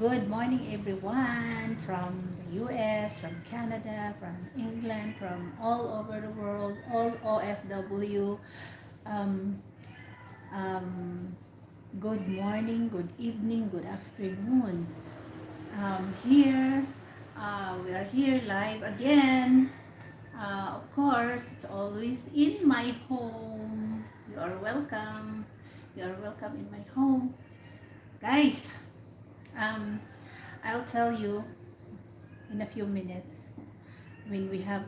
Good morning, everyone from the US, from Canada, from England, from all over the world, all OFW. Um, um, Good morning, good evening, good afternoon. Here, we are here live again. Of course, it's always in my home. You are welcome. You are welcome in my home. Guys, um, I'll tell you in a few minutes when we have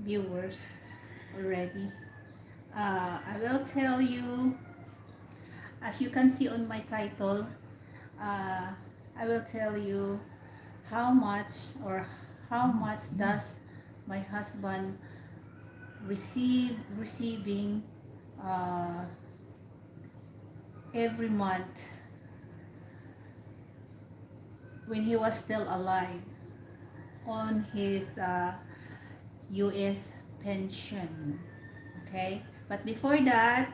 viewers already. I will tell you, as you can see on my title, uh, I will tell you how much or how much does my husband receiving uh, every month when he was still alive on his US pension. Okay, but before that,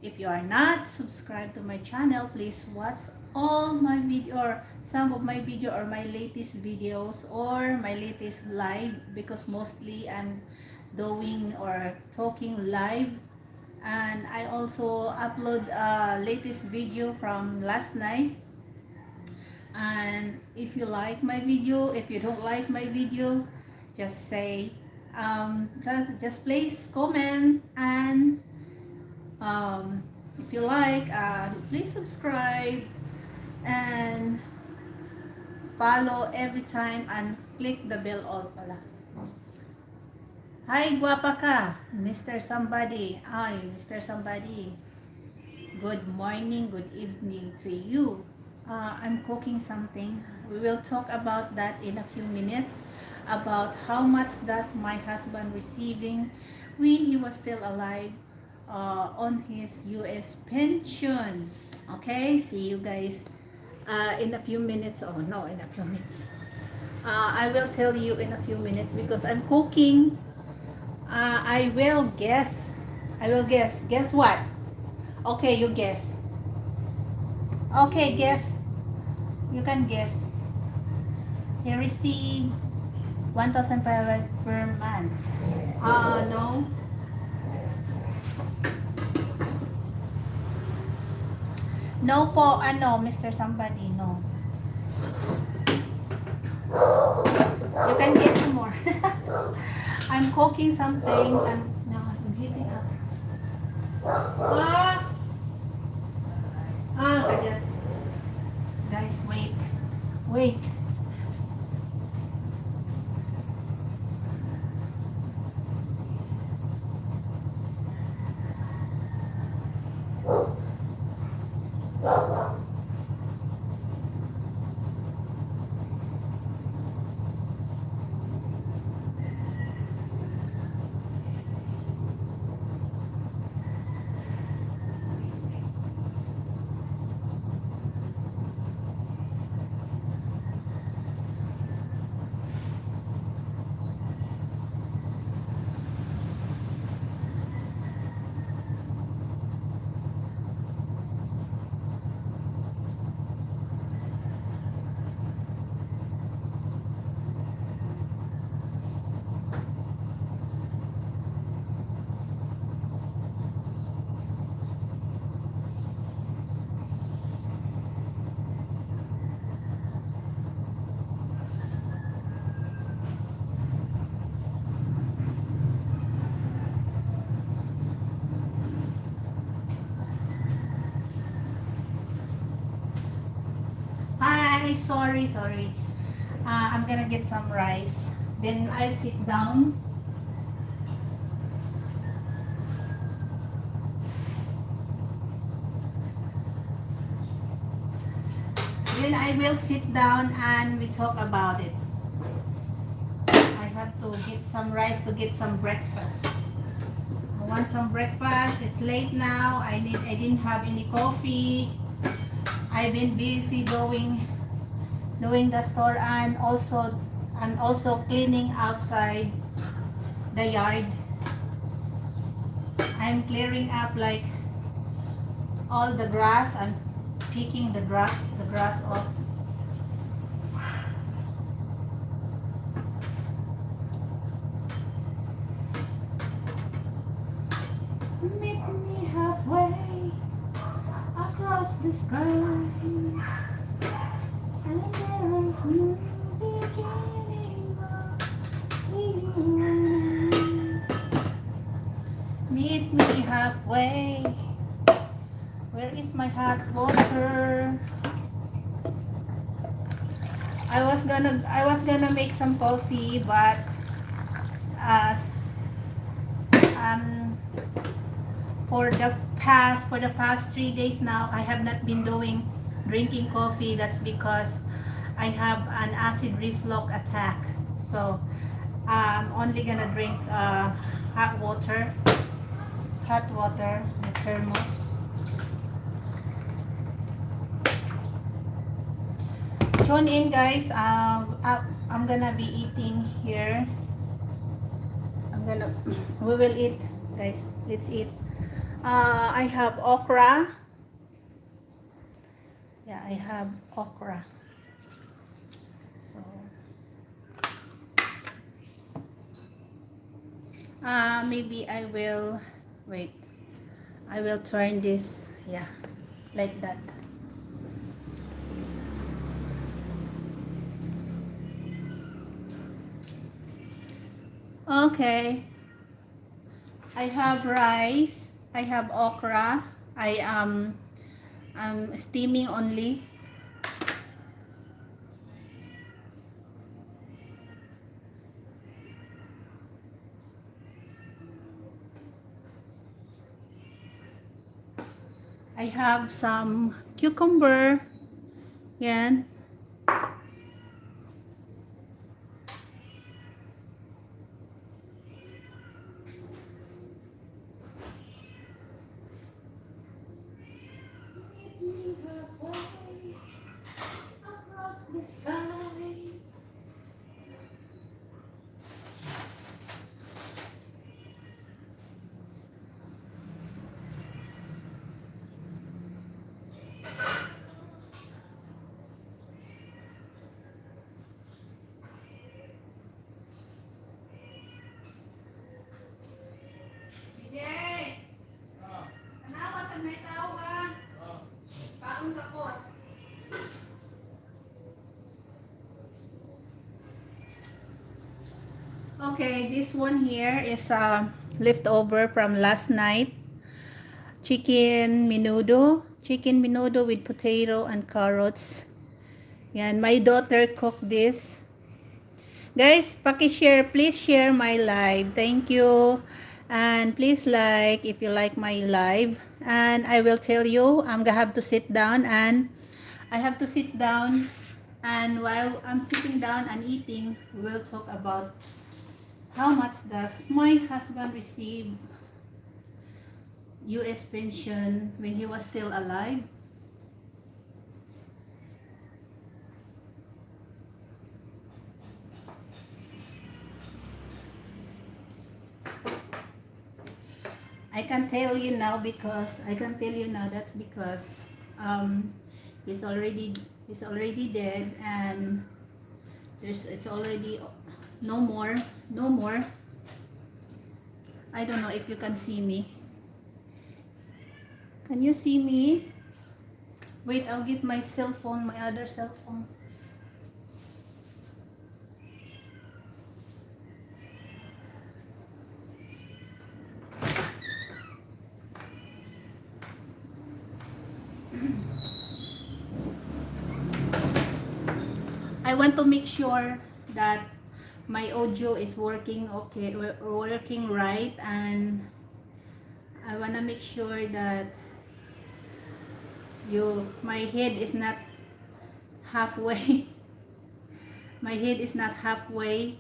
if you are not subscribed to my channel, please watch all my video or some of my video or my latest videos or my latest live, because mostly I'm doing or talking live, and I also upload a latest video from last night. And if you like my video, if you don't like my video, just say just please comment, and if you like, please subscribe and follow every time and click the bell all pala. Hi, guwapa ka, Mr. Somebody. Hi, Mr. Somebody. Good morning, good evening to you. I'm cooking something. We will talk about that in a few minutes, about how much does my husband receiving when he was still alive on his US pension. Okay, see you guys in a few minutes. Oh no, in a few minutes. I will tell you in a few minutes because I'm cooking. I will guess. I will guess. Guess what? Okay, you guess. Okay, guess. You can guess. He received 1,500 per month. No. No po, Mr. Somebody, no. You can guess some more. I'm cooking something and no, I'm heating up. Ah! Kaya. Guys, wait. Wait. Hi, sorry. I'm gonna get some rice. Then I'll sit down. Then I will sit down and we talk about it. I have to get some rice to get some breakfast. I want some breakfast. It's late now. I didn't have any coffee. I've been busy doing the store, and also cleaning outside the yard. I'm clearing up like all the grass. I'm picking the grass off. Meet me halfway across the skies, and there's no beginning of you. Meet me halfway. Where is my hot water? I was gonna make some coffee, but as um for the past 3 days now, I have not been drinking coffee. That's because I have an acid reflux attack. So I'm only gonna drink hot water, the thermos. Tune in, guys. I'm gonna be eating here. We will eat, guys. Let's eat. I have okra. Yeah, I have okra. So, maybe I will, wait. I will turn this, yeah, like that. Okay. I have rice. I have okra. I'm steaming only. I have some cucumber. Yan. Across the sky. Okay, this one here is leftover from last night. Chicken menudo with potato and carrots. Yan, my daughter cooked this. Guys, paki-share, please share my live. Thank you. And please like if you like my live. And I will tell you, I'm gonna have to sit down and I have to sit down, and while I'm sitting down and eating, we'll talk about how much does my husband receive US pension when he was still alive. I can tell you now that's because he's already dead, and it's already no more. I don't know if you can see me. Can you see me? Wait, I'll get my cell phone, my other cell phone. I want to make sure that my audio is working okay, working right, and I want to make sure that my head is not halfway. My head is not halfway.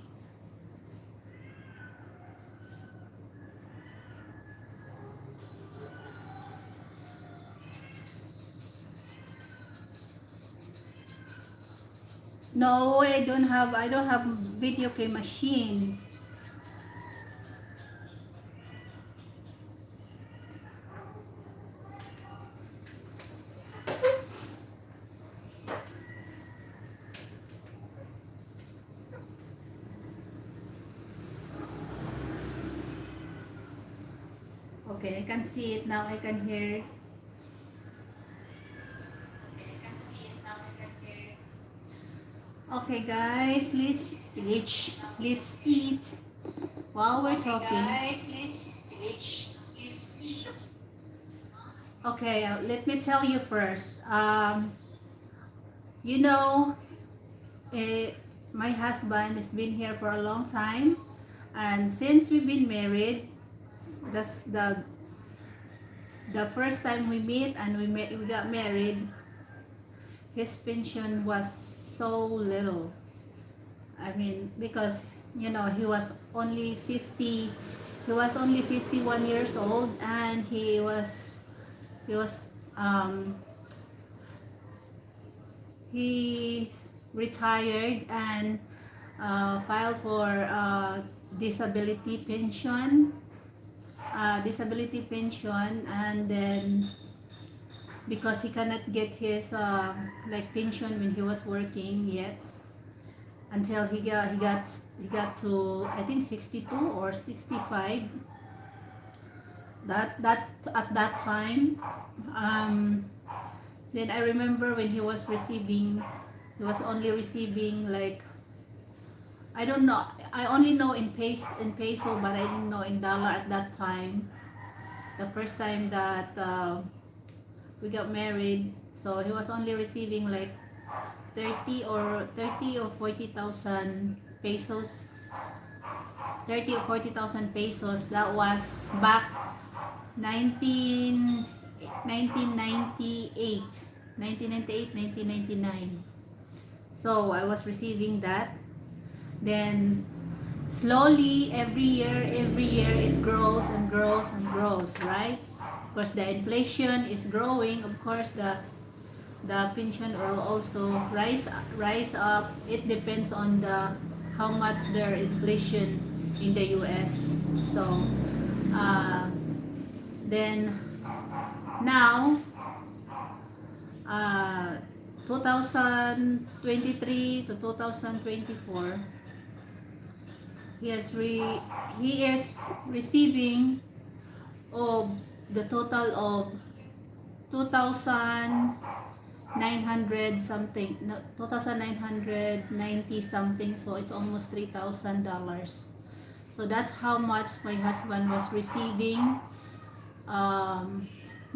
No, I don't have video game machine. Okay, I can see it now. I can hear. Okay, guys, let's eat while we're talking. Guys, let's eat. Okay, let me tell you first. You know, eh, my husband has been here for a long time, and since we've been married, that's the first time we meet and we got married. His pension was so little. I mean, because you know he was only 51 years old, and he was um, he retired and filed for disability pension, and then because he cannot get his like pension when he was working yet, until he got to I think 62 or 65, that at that time. um then I remember when he was only receiving like, I don't know, I only know in peso, but I didn't know in dollar at that time, the first time that we got married. So he was only receiving like 30 or 40,000 pesos. 30 or 40,000 pesos. That was back 19 1998, 1998, 1999. So I was receiving that. Then slowly every year it grows and grows and grows, right? Of course the inflation is growing. Of course the pension will also rise up. It depends on the how much their inflation in the US. So uh, then now, 2023 to 2024, he is receiving of the total of 2,900 something, no, 2,990 something, so it's almost $3,000. So that's how much my husband was receiving um,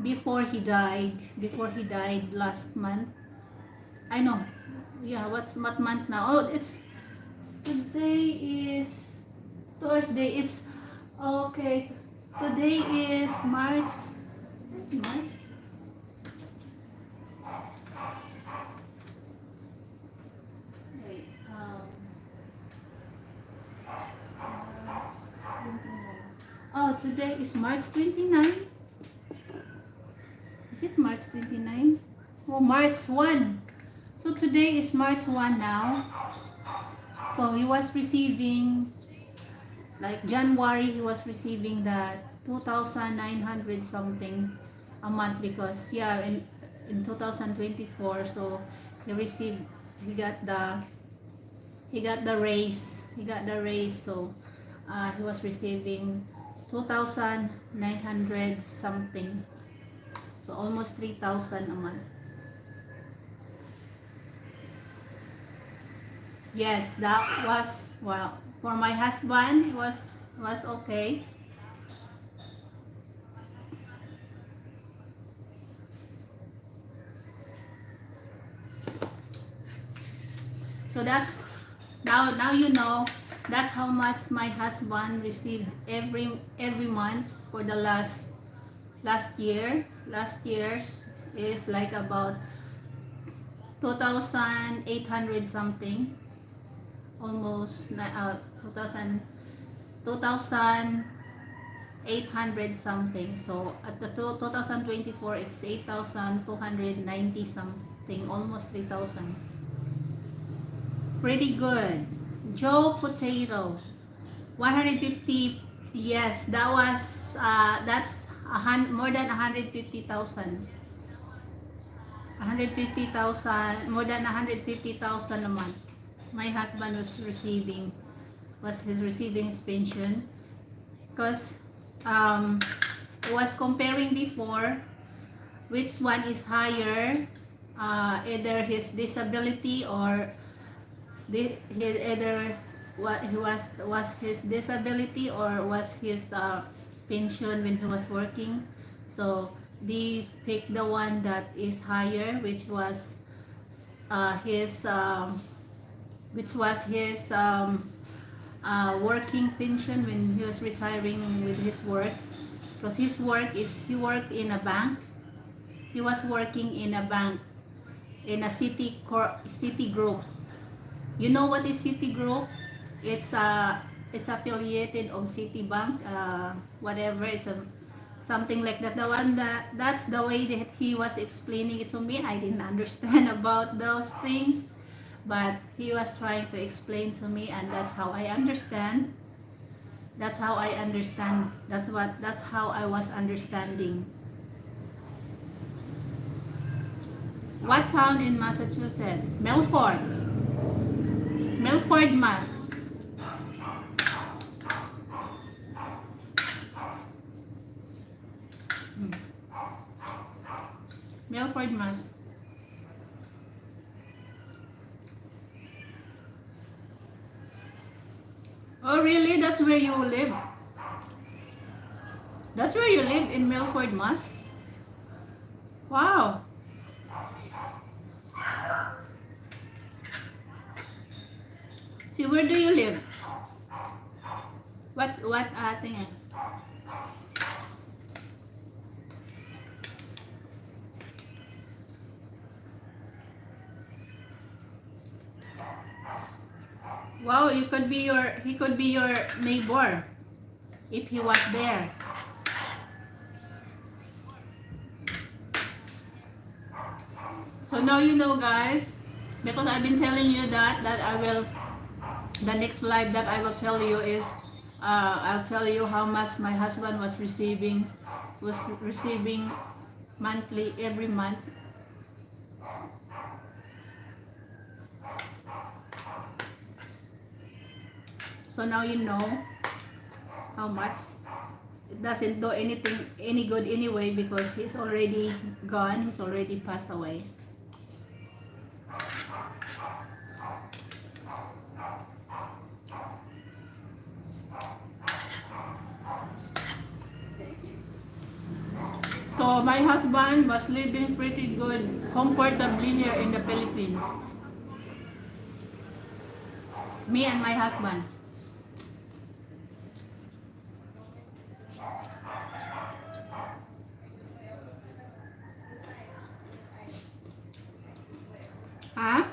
before he died last month. I know, yeah, what month now? Oh, it's today is Thursday. It's okay. Today is March. March. Wait, March 29. Oh, today is March 29. Is it March 29? Oh, March 1. So today is March 1 now. So he was receiving, like January, he was receiving that 2,900 something a month, because yeah, in 2024, so he received, he got the he got the raise. So he was receiving 2,900 something, so almost 3,000 a month. Yes, that was, well, for my husband it was okay. So that's now you know that's how much my husband received every month for the last year. Last year's is like about 2,800 something, almost 2,000 2,800 something. So at the 2024 it's 8,290 something, almost 3,000. Pretty good. Joe Potato, 150. Yes, that was that's more than 150,000. 150,000, more than 150,000 a month. My husband was his receiving his pension, because um was comparing before which one is higher, either his disability or either what he was his disability or was his pension when he was working. So they picked the one that is higher, his which was his working pension when he was retiring with his work, because his work is he worked in a bank. He was working in a bank in a city group. You know what is city group? It's affiliated of Citibank, whatever. It's a something like that. The one that's the way that he was explaining it to me. I didn't understand about those things, but he was trying to explain to me, and that's how I understand. That's how I understand. That's how I was understanding. What town in Massachusetts? Milford. Milford, Mass. Milford, Mass. Oh, really? That's where you live? That's where you live, in Milford, Mass? Wow. See, where do you live? What thing? Wow, he could be your neighbor if he was there. So now you know, guys, because I've been telling you that I will, the next live that I will tell you is I'll tell you how much my husband was receiving monthly every month. So now you know how much. It doesn't do anything any good anyway, because he's already gone. He's already passed away. So my husband was living pretty good, comfortably here in the Philippines. Me and my husband. Huh?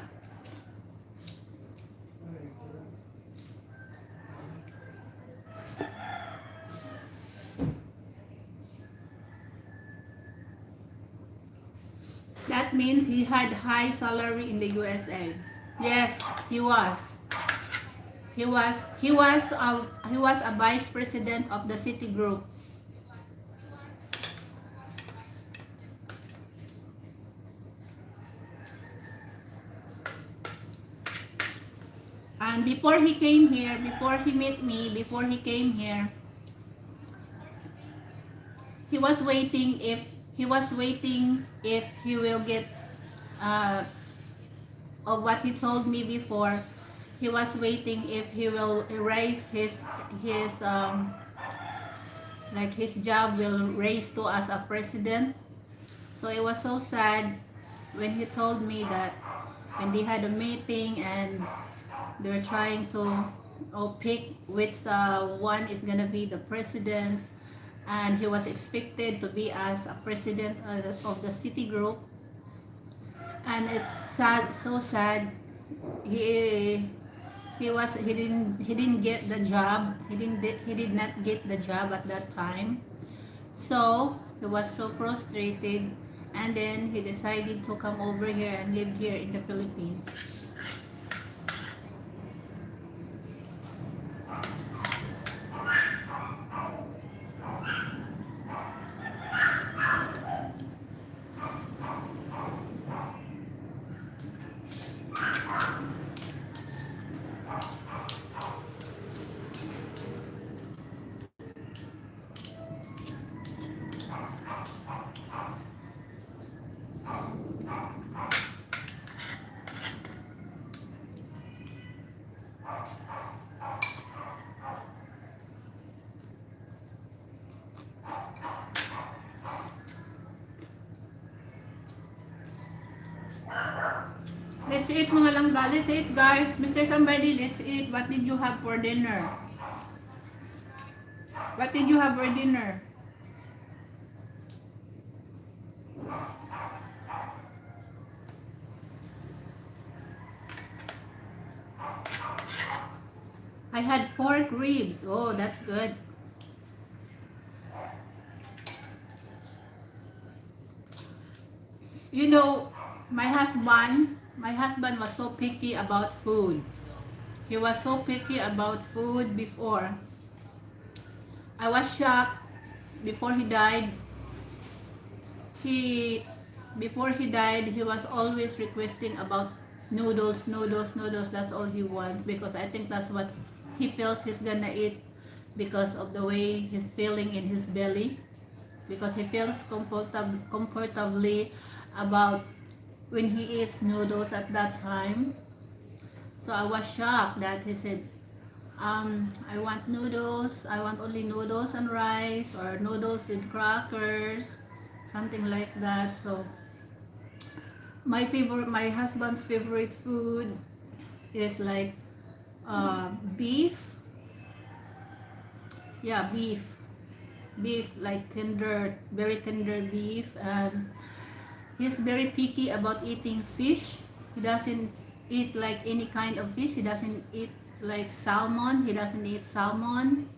That means he had high salary in the USA. Yes, he was. He was a vice president of the Citigroup. And before he came here, before he met me, before he came here, he was waiting if he will get of what he told me before. He was waiting if he will raise his like his job will raise to as a president. So it was so sad when he told me that when they had a meeting and they're trying to pick which one is gonna be the president, and he was expected to be as a president of the Citigroup. And it's sad, so sad. He didn't get the job. He did not get the job at that time. So he was so frustrated, and then he decided to come over here and live here in the Philippines. Let's eat mga langga. Let's eat guys. Mr. Somebody, let's eat. What did you have for dinner? What did you have for dinner? I had pork ribs. Oh, that's good. You know, my husband was so picky about food. He was so picky about food before. I was shocked before he died. He before he died, he was always requesting about noodles, noodles, noodles. That's all he wants because I think that's what he feels he's gonna eat because of the way he's feeling in his belly. Because he feels comfortably about when he eats noodles at that time. So I was shocked that he said, I want noodles, I want only noodles and rice or noodles with crackers, something like that. So my husband's favorite food is like beef. Yeah, beef like tender, very tender beef, and he's very picky about eating fish. He doesn't eat like any kind of fish. He doesn't eat like salmon. He doesn't eat salmon.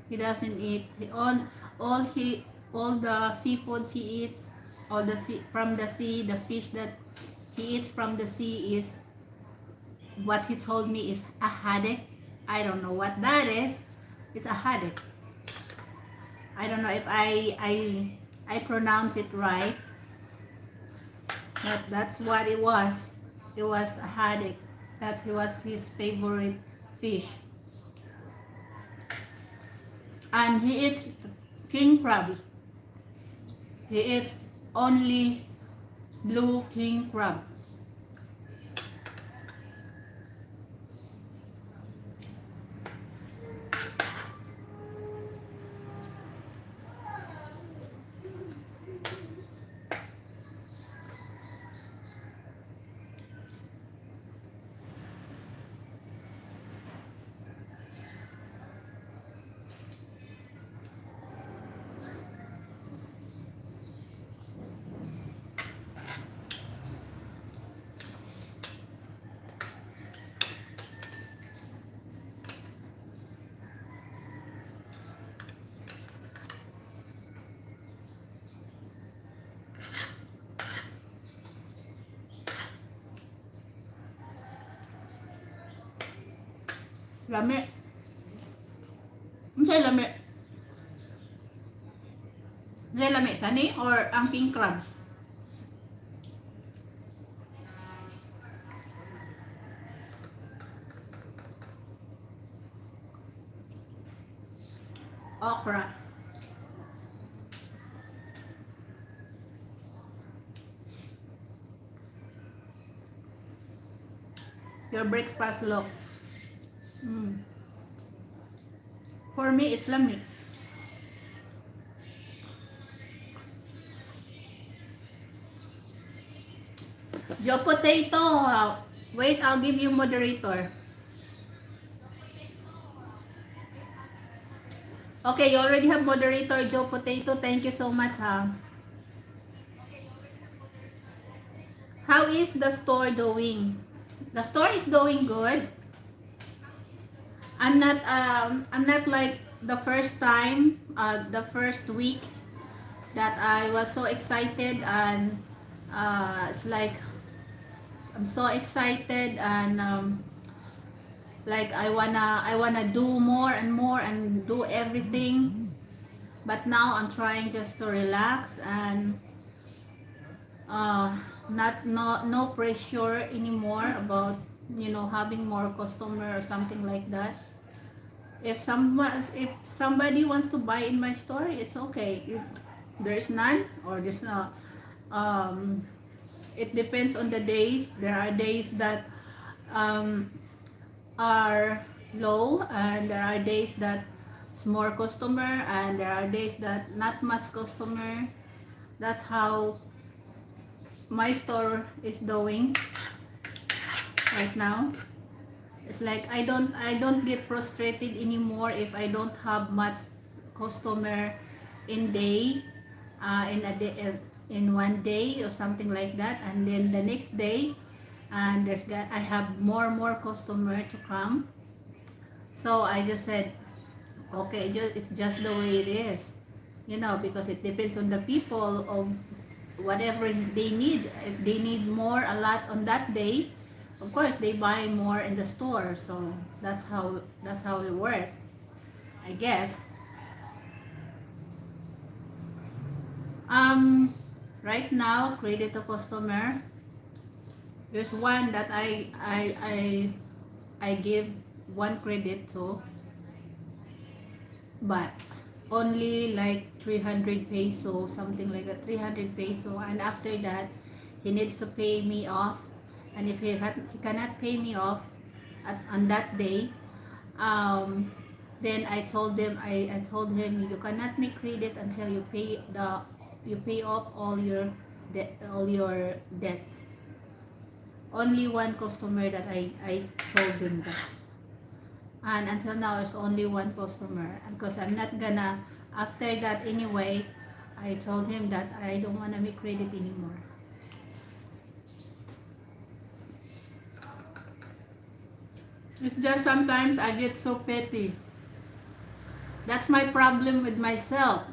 He doesn't eat all he all the seafoods he eats, all the sea, from the sea, the fish that he eats from the sea is what he told me is a haddock. I don't know what that is. It's a haddock. I don't know if I pronounce it right, but that's what it was. It was a haddock. That was his favorite fish. And he eats king crabs. He eats only blue king crabs. Lami. Ano sa'yo lami? Sa'yo lami kani or ang king crabs? Okra. Your breakfast looks. For me, it's lami. Joe Potato. Wait, I'll give you moderator. Okay, you already have moderator, Joe Potato. Thank you so much, ha. How is the store doing? The store is doing good. I'm not like the first time, the first week that I was so excited, and it's like I'm so excited, and like I wanna do more and more and do everything. But now I'm trying just to relax and not no pressure anymore about having more customer or something like that. If somebody wants to buy in my store, it's okay. If there's none or there's no, it depends on the days. There are days that are low, and there are days that it's more customer, and there are days that not much customer. That's how my store is doing. right now. It's like I don't get frustrated anymore if I don't have much customer in day, in a day, in one day or something like that, and then the next day, and I have more customer to come. So I just said, okay, it's just the way it is, because it depends on the people of whatever they need. If they need more a lot on that day, of course they buy more in the store. So that's how it works, I guess. um right now, credit to customer, there's one that I give one credit to, but only like 300 peso, something like that, 300 peso. And after that, he needs to pay me off. And if he cannot pay me off on that day, um, then I told him, you cannot make credit until you pay off all your debt. Only one customer that I told him that. And until now, it's only one customer. And because I'm not gonna, after that anyway, I told him that I don't want to make credit anymore. It's just sometimes I get so petty. That's my problem with myself.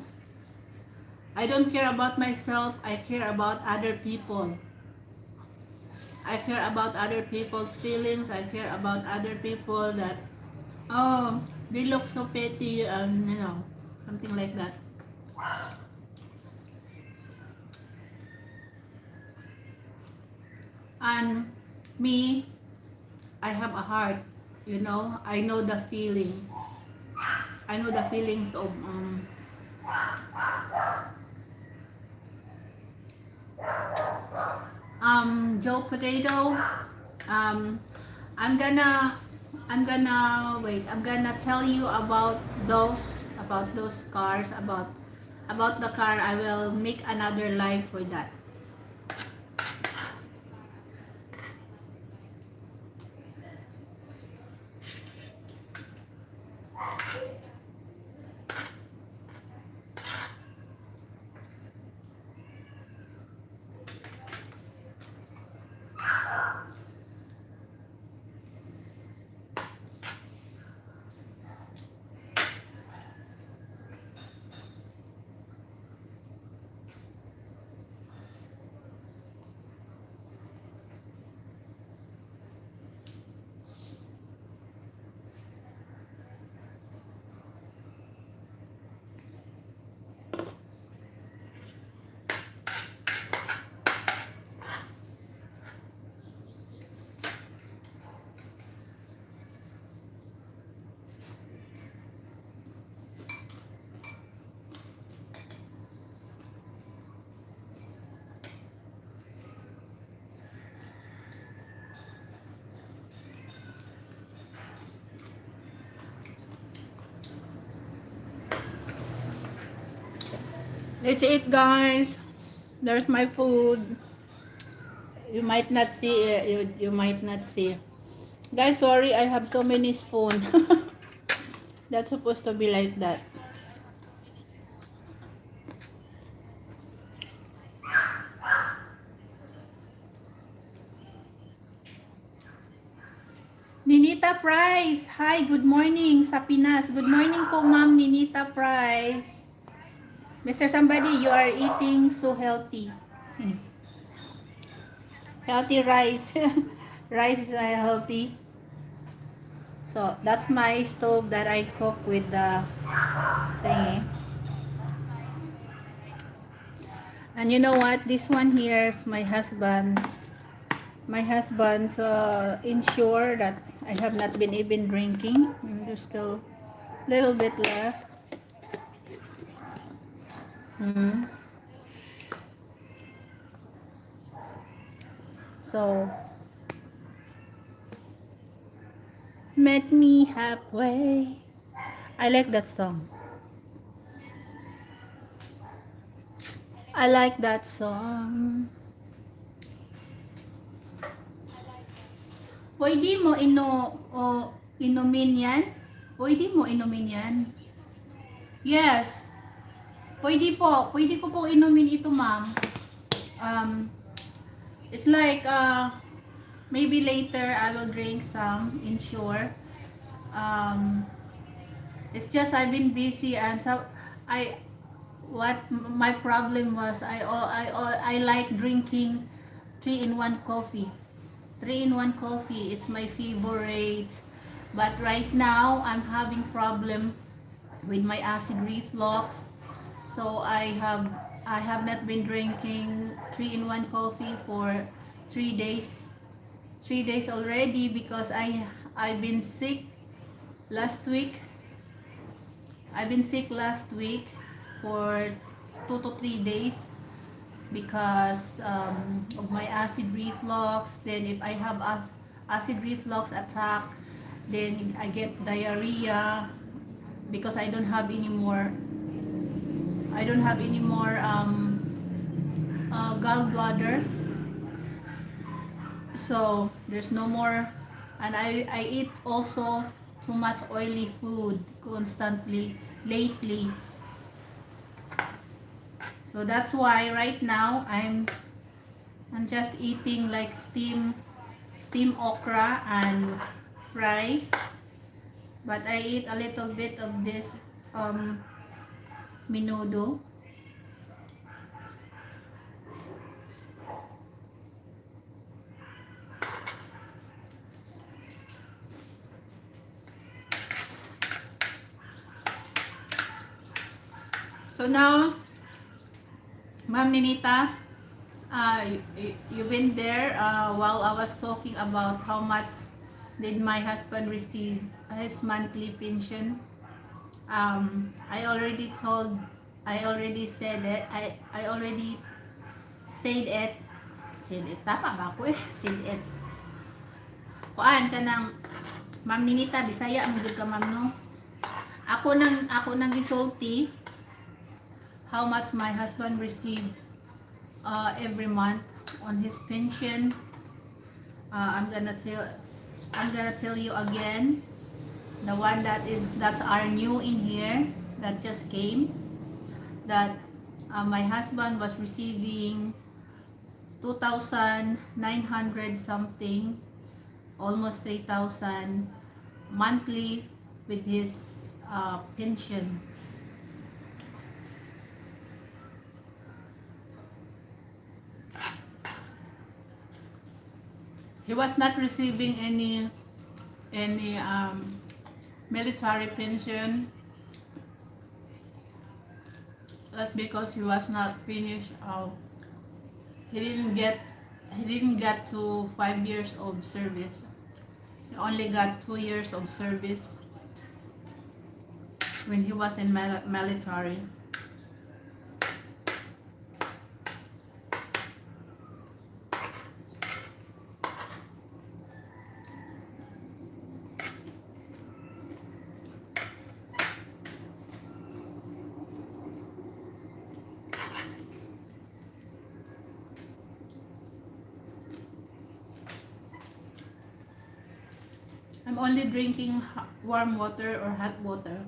I don't care about myself, I care about other people. I care about other people's feelings. I care about other people that, oh, they look so petty, something like that. And me, I have a heart, I know the feelings. I know the feelings of Joe Potato. Um I'm gonna I'm gonna tell you about those cars, about the car. I will make another live for that. Let's eat, guys. There's my food. You might not see it. You might not see. Guys, sorry, I have so many spoons. That's supposed to be like that. Ninita Price. Hi, good morning sa Pinas. Good morning po, Ma'am Ninita Price. Mr. Somebody, you are eating so healthy. Healthy rice. Rice is healthy. So, that's my stove that I cook with the thingy. And you know what? This one here is my husband's ensure that I have not been even drinking. There's still a little bit left. So, met me halfway. I like that song. I like that song. Pwede mo inumin yan? Pwede mo inumin yan? Yes. Pwede po. Pwede ko po inumin ito, ma'am. Um, it's like, maybe later I will drink some, ensure. It's just I've been busy and so I what my problem was I like drinking 3-in-1 coffee. 3-in-1 coffee, it's my favorite. But right now I'm having problem with my acid reflux. So I have not been drinking 3-in-1 coffee for 3 days. 3 days already because I've been sick last week. I've been sick last week for 2 to 3 days because of my acid reflux. Then if I have acid reflux attack, then I get diarrhea because I don't have any more gallbladder. So there's no more, and I eat also too much oily food constantly lately. So that's why right now I'm just eating like steam okra and rice. But I eat a little bit of this menudo. So now, Ma'am Ninita, you've been there while I was talking about how much did my husband receive his monthly pension. I already said it. I already said it. Said it. Tama ba ako eh? Said it. Kuan ka ng Ma'am Ninita, Bisaya ang ka ma'am no? Ako nang gisulti how much my husband received every month on his pension. I'm gonna tell you again, the one that's are new in here that just came, that my husband was receiving 2,900 something, almost 3,000 monthly with his pension. He was not receiving any military pension. That's because he was not finished. He didn't get to 5 years of service. He only got 2 years of service when he was in military. I'm only drinking warm water or hot water.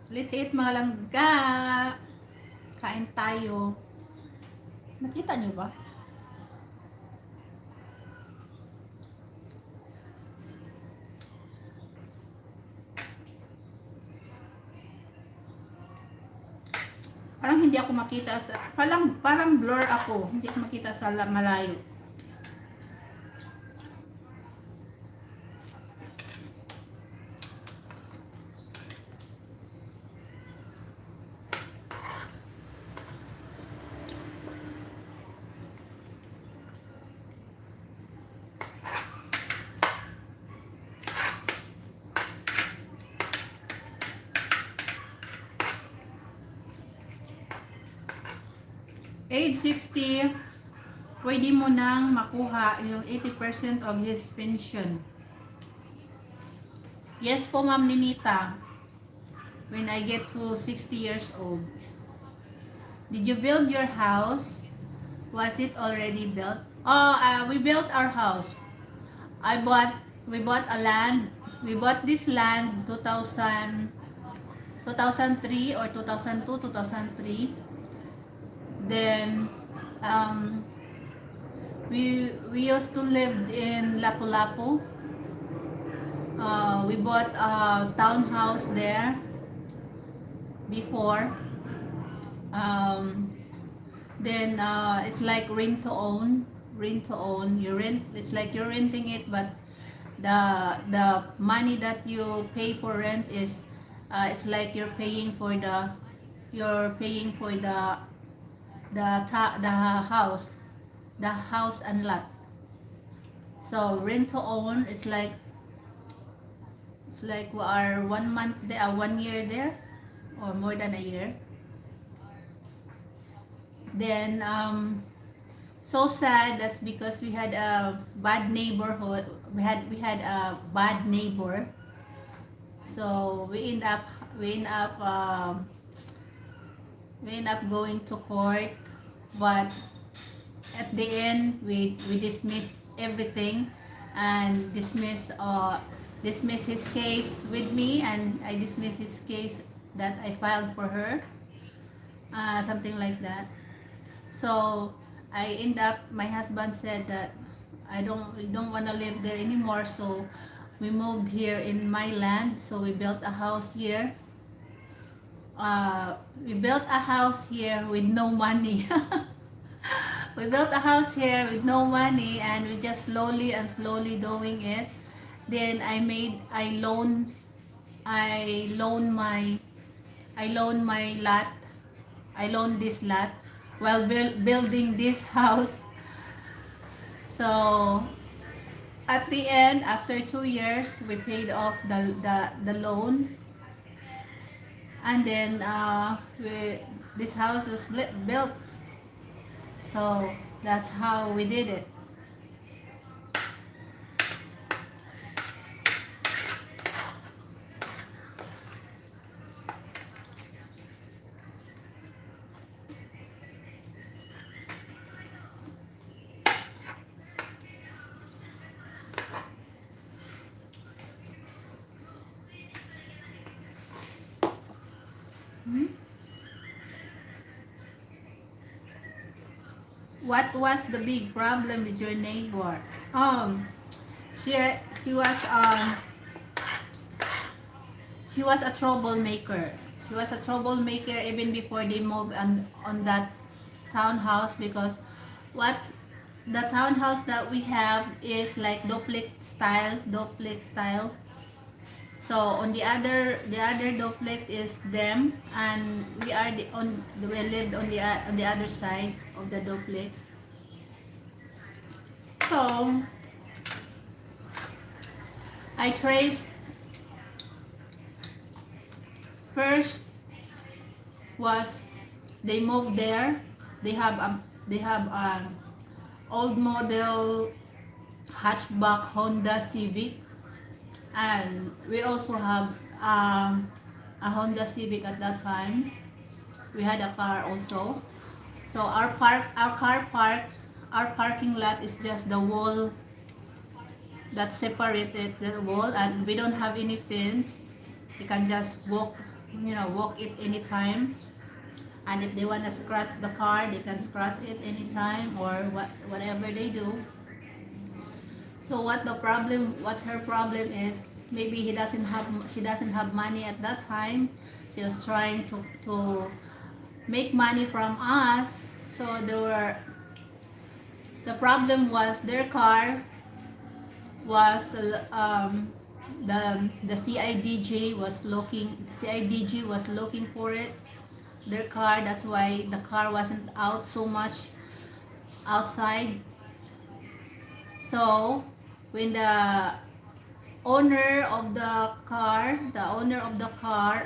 Let's eat mga langga. Kain tayo. Nakita niyo ba? Parang hindi ako makita sa parang blur ako. Hindi ko makita sa malayo. age 60, pwede mo nang makuha yung 80% of his pension. Yes po, Ma'am Ninita. When I get to 60 years old. Did you build your house? Was it already built? Oh, we built our house. We bought a land. We bought this land 2003 or 2002, 2003. Then, um, we used to live in Lapu-Lapu. We bought a townhouse there before. Um, then it's like rent to own. You rent. It's like you're renting it, but the money that you pay for rent is it's like you're paying for the house and lot. So rent to own is like we are 1 month there, 1 year there, or more than a year. Then so sad. That's because we had a bad neighborhood. We had a bad neighbor. So we end up going to court, but at the end we dismissed everything and dismissed his case with me, and I dismissed his case that I filed for her, something like that. So my husband said that we don't want to live there anymore, so we moved here in my land. So we built a house here. We built a house here with no money. We built a house here with no money, and we just slowly doing it. Then I loan my lot. I loaned this lot while building this house. So at the end, after 2 years, we paid off the loan, and then this house was built. So that's how we did it. What was the big problem with your neighbor? She she was um she was a troublemaker. She was a troublemaker even before they moved on that townhouse, because what the townhouse that we have is like duplex style. So on the other duplex is them, and we lived on the other side of the duplex. So I traced first was they moved there. They have an old model hatchback Honda Civic, and we also have a Honda Civic at that time. We had a car also. So our parking lot is just the wall that separated the wall, and we don't have any fence. You can just walk it anytime. And if they want to scratch the car, they can scratch it anytime, or whatever they do. So what's her problem is, maybe she doesn't have money at that time. She was trying to make money from us. So the problem was their car was the CIDG was looking for it, their car. That's why the car wasn't out so much outside. So when the owner of the car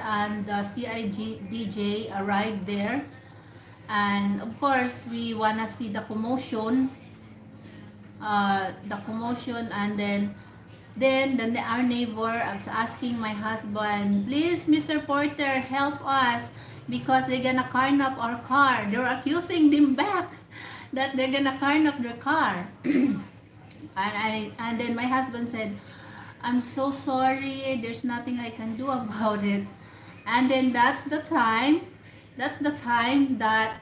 and the CIDJ arrived there, And of course, we wanna see the commotion, and then our neighbor was asking my husband, please, Mr. Porter, help us because they're gonna carn up our car. They're accusing them back that they're gonna carn up their car. And then my husband said, I'm so sorry, there's nothing I can do about it. And then that's the time that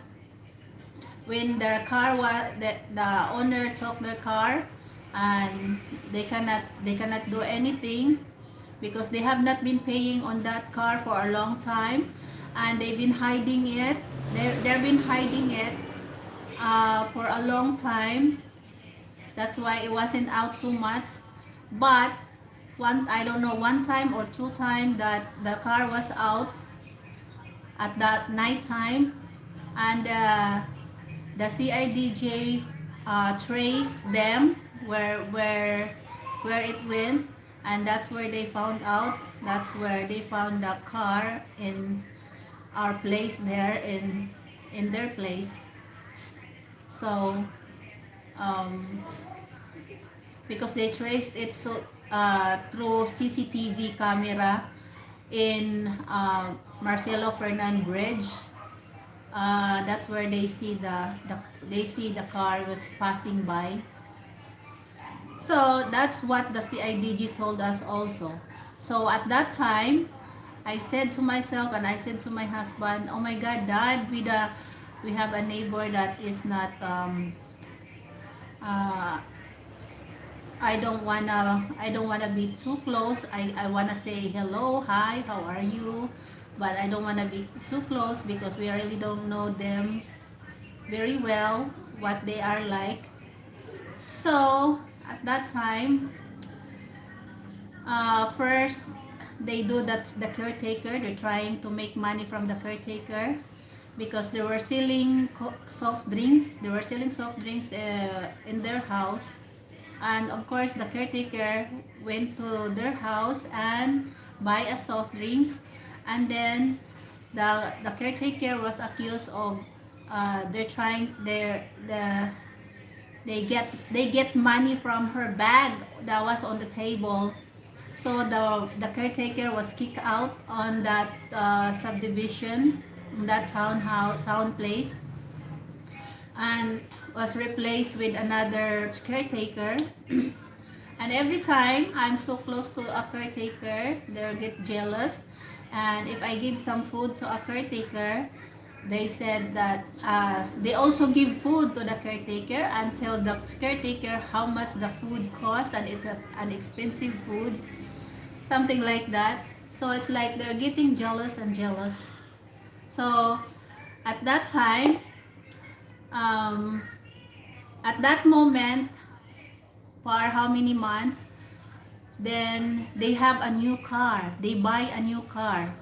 when their car was the owner took their car, and they cannot do anything because they have not been paying on that car for a long time, and they've been hiding it. They've been hiding it for a long time. That's why it wasn't out so much. But I don't know, one time or two time that the car was out at that night time, and the CIDJ traced them where it went, and that's where they found out. That's where they found the car in our place there, in their place. So um, because they traced it through CCTV camera in Marcelo Fernan Bridge. That's where they see the car was passing by. So that's what the CIDG told us also. So at that time, I said to myself and I said to my husband, "Oh my God, Dad, we have a neighbor that is not uh, I don't wanna be too close. I wanna say hello, hi, how are you? But I don't wanna be too close because we really don't know them very well, what they are like." So at that time, first they do that, the caretaker. They're trying to make money from the caretaker because they were selling soft drinks. They were selling soft drinks in their house, and of course the caretaker went to their house and buy a soft drinks, and then the caretaker was accused of they're trying they get money from her bag that was on the table. So the caretaker was kicked out on that subdivision, that town place, and was replaced with another caretaker. And every time I'm so close to a caretaker, they get jealous. And if I give some food to a caretaker, they said that they also give food to the caretaker and tell the caretaker how much the food costs, and it's an expensive food, something like that. So it's like they're getting jealous and jealous. So at that time, um, at that moment, for how many months, then they have a new car. They buy a new car.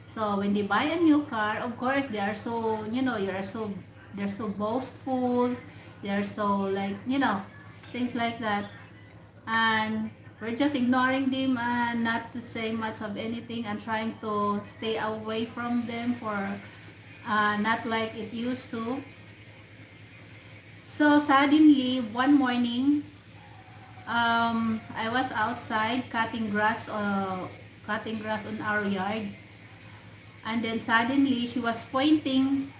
So when they buy a new car, of course they are so, they're so boastful. They're so like, things like that. And we're just ignoring them and not to say much of anything and trying to stay away from them for not like it used to. So suddenly one morning, I was outside cutting grass on our yard, and then suddenly she was pointing,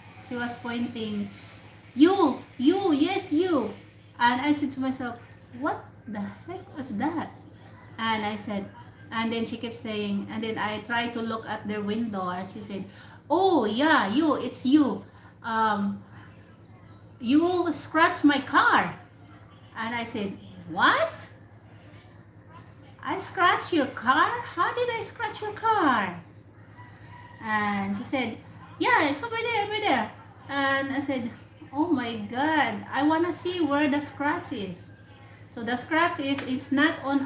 you, yes, you. And I said to myself, what the heck was that? And I said, and then she kept saying, and then I tried to look at their window, and she said, oh yeah, you, it's you. Um, you scratched my car. And I said, what? I scratched your car? How did I scratch your car? And she said, yeah, it's over there, over there. And I said, oh my God, I want to see where the scratch is. So the scratch is, it's not on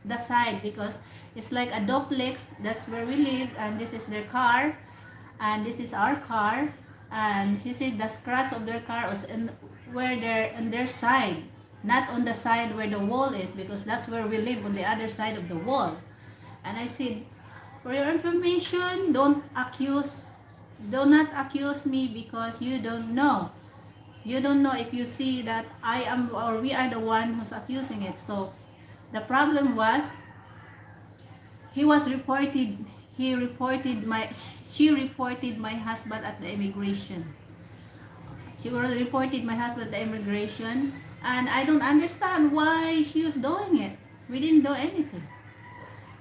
the side, because it's like a duplex. That's where we live, and this is their car, and this is our car. And she said the scratch of their car was where they're on their side, not on the side where the wall is, because that's where we live, on the other side of the wall. And I said, for your information, don't accuse Do not accuse me because you don't know. You don't know if you see that I am or we are the one who's accusing it. So the problem was he was reported he reported my she reported my husband at the immigration. She reported my husband at the immigration, and I don't understand why she was doing it. We didn't do anything.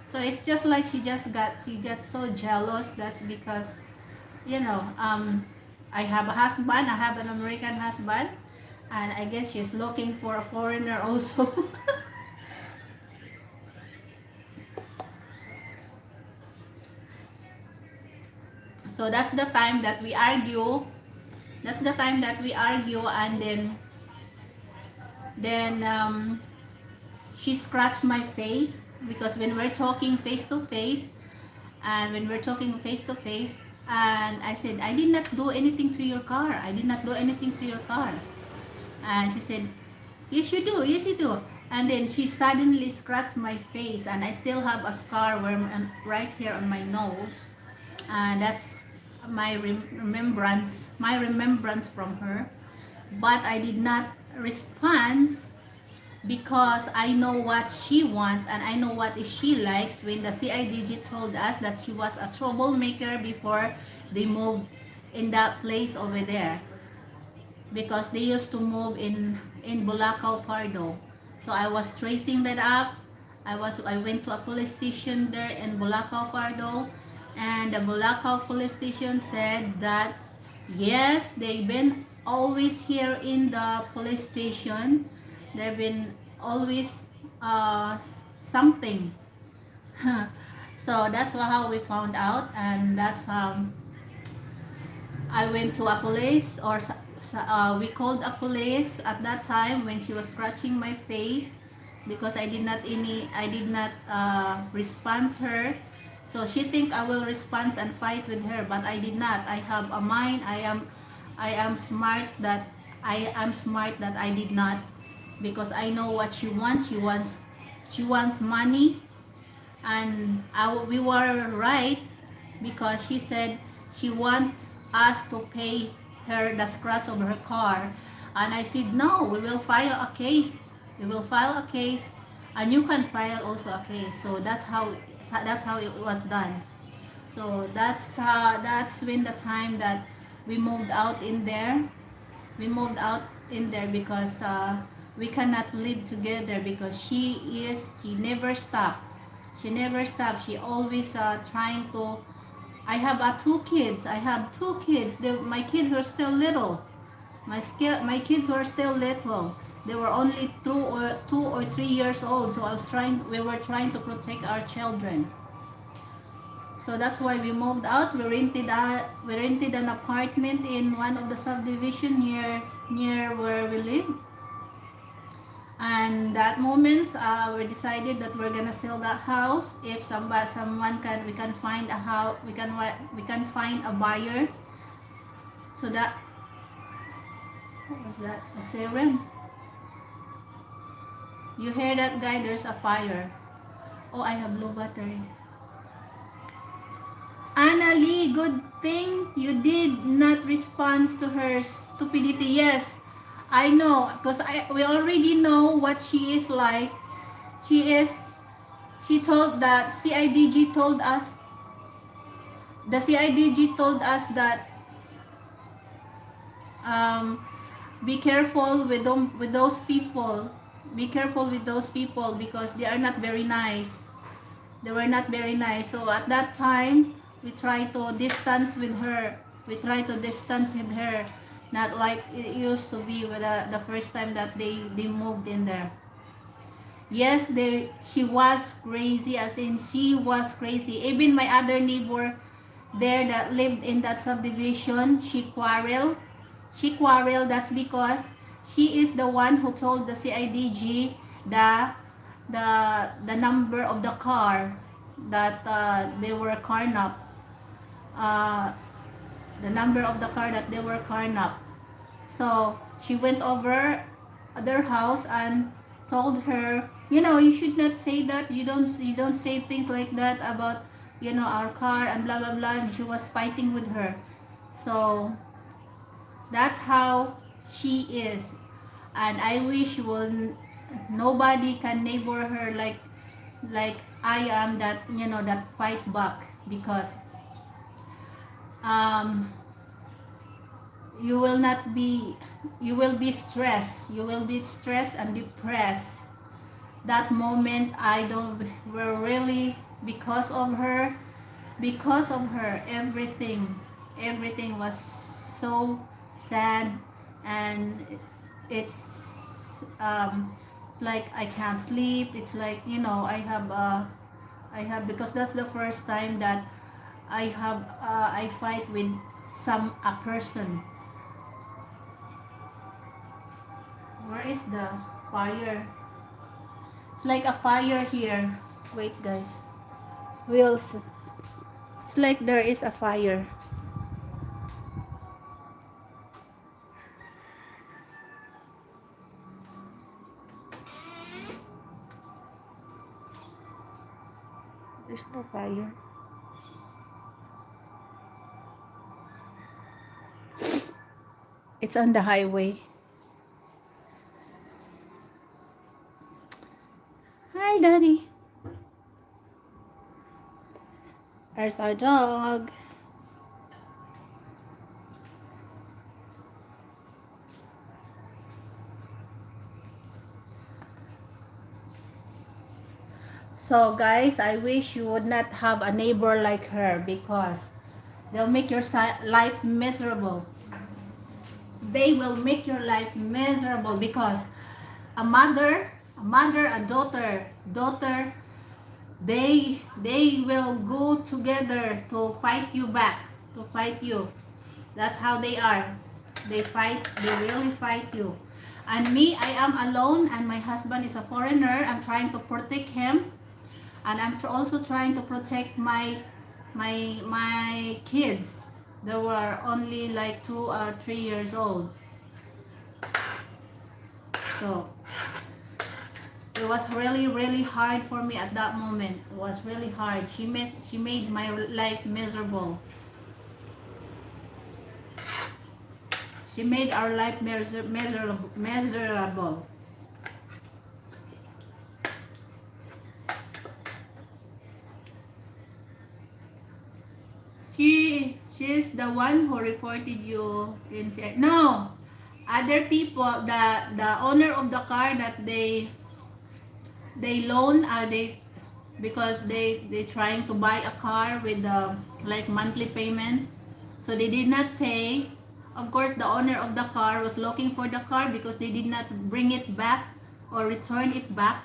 So it's just like she got so jealous. That's because you know I have a husband. I have an American husband, and I guess she's looking for a foreigner also. So that's the time that we argue. That's the time that we argue, and then she scratched my face because when we're talking face to face, and when we're talking face to face, and I said, I did not do anything to your car. I did not do anything to your car. And she said, yes, you do. Yes, you do. And then she suddenly scratched my face, and I still have a scar where right here on my nose. And that's my remembrance from her. But I did not respond because I know what she wants and I know what she likes. When the CIDG told us that she was a troublemaker before they moved in that place over there, because they used to move in Bulacau, Pardo. So I was tracing that up. I went to a police station there in Bulacau, Pardo, and the Bulacau police station said that yes, they've been always here in the police station. They've been always something. So that's how we found out, and that's I went to a police, or we called a police at that time when she was scratching my face, because I did not respond her. So she think I will respond and fight with her, but I did not. I have a mind. I am smart that I did not, because I know what she wants. She wants money, and we were right, because she said she wants us to pay her the scratch of her car, and I said no, we will file a case, and you can file also a case. So that's how it was done. So that's when the time that we moved out in there. We moved out in there because we cannot live together, because she never stopped. She always trying to. I have two kids. My kids are still little. My kids were still little. They were only 2 or 3 years old. So we were trying to protect our children. So that's why we moved out. We rented an apartment in one of the subdivision near where we live. And that moment, we decided that we're gonna sell that house. If someone we can find a house, we can find a buyer to that. What was that? A siren? You hear that, guy? There's a fire. Oh, I have low battery. Anna Lee, good thing you did not respond to her stupidity. Yes, I know, because we already know what she is like. She told that CIDG told us. The CIDG told us that be careful with those people. Be careful with those people because they are not very nice. They were not very nice. So at that time, we try to distance with her. Not like it used to be with the first time that they moved in there. Yes, she was crazy, as in she was crazy. Even my other neighbor there that lived in that subdivision, she quarreled. That's because she is the one who told the CIDG the number of the car that they were carnap. The number of the car that they were carnap. So she went over their house and told her, you should not say that. You don't say things like that about our car and blah blah blah. And she was fighting with her. So that's how she is, and I wish nobody can neighbor her like I am, that that fight back, because um you will not be you will be stressed, and depressed. That moment, I don't were really, because of her, everything was so sad. And it's like I can't sleep. It's like, I have, because that's the first time that I fight with a person. Where is the fire? It's like a fire here. Wait, guys. Wheels. It's like there is a fire. There's no fire. It's on the highway. Hi, Daddy. There's our dog. So, guys, I wish you would not have a neighbor like her, because they'll make your life miserable. They will make your life miserable, because a daughter, they will go together to fight you back, to fight you. That's how they are. They really fight you. And me, I am alone, and my husband is a foreigner. I'm trying to protect him, and I'm also trying to protect my kids. They were only like 2 or 3 years old. So it was really hard for me at that moment. It was really hard. She made my life miserable. She made our life miserable. She's the one who reported you in no, other people, the owner of the car that they loan, because they trying to buy a car with like monthly payment, so they did not pay. Of course, the owner of the car was looking for the car, because they did not bring it back or return it back.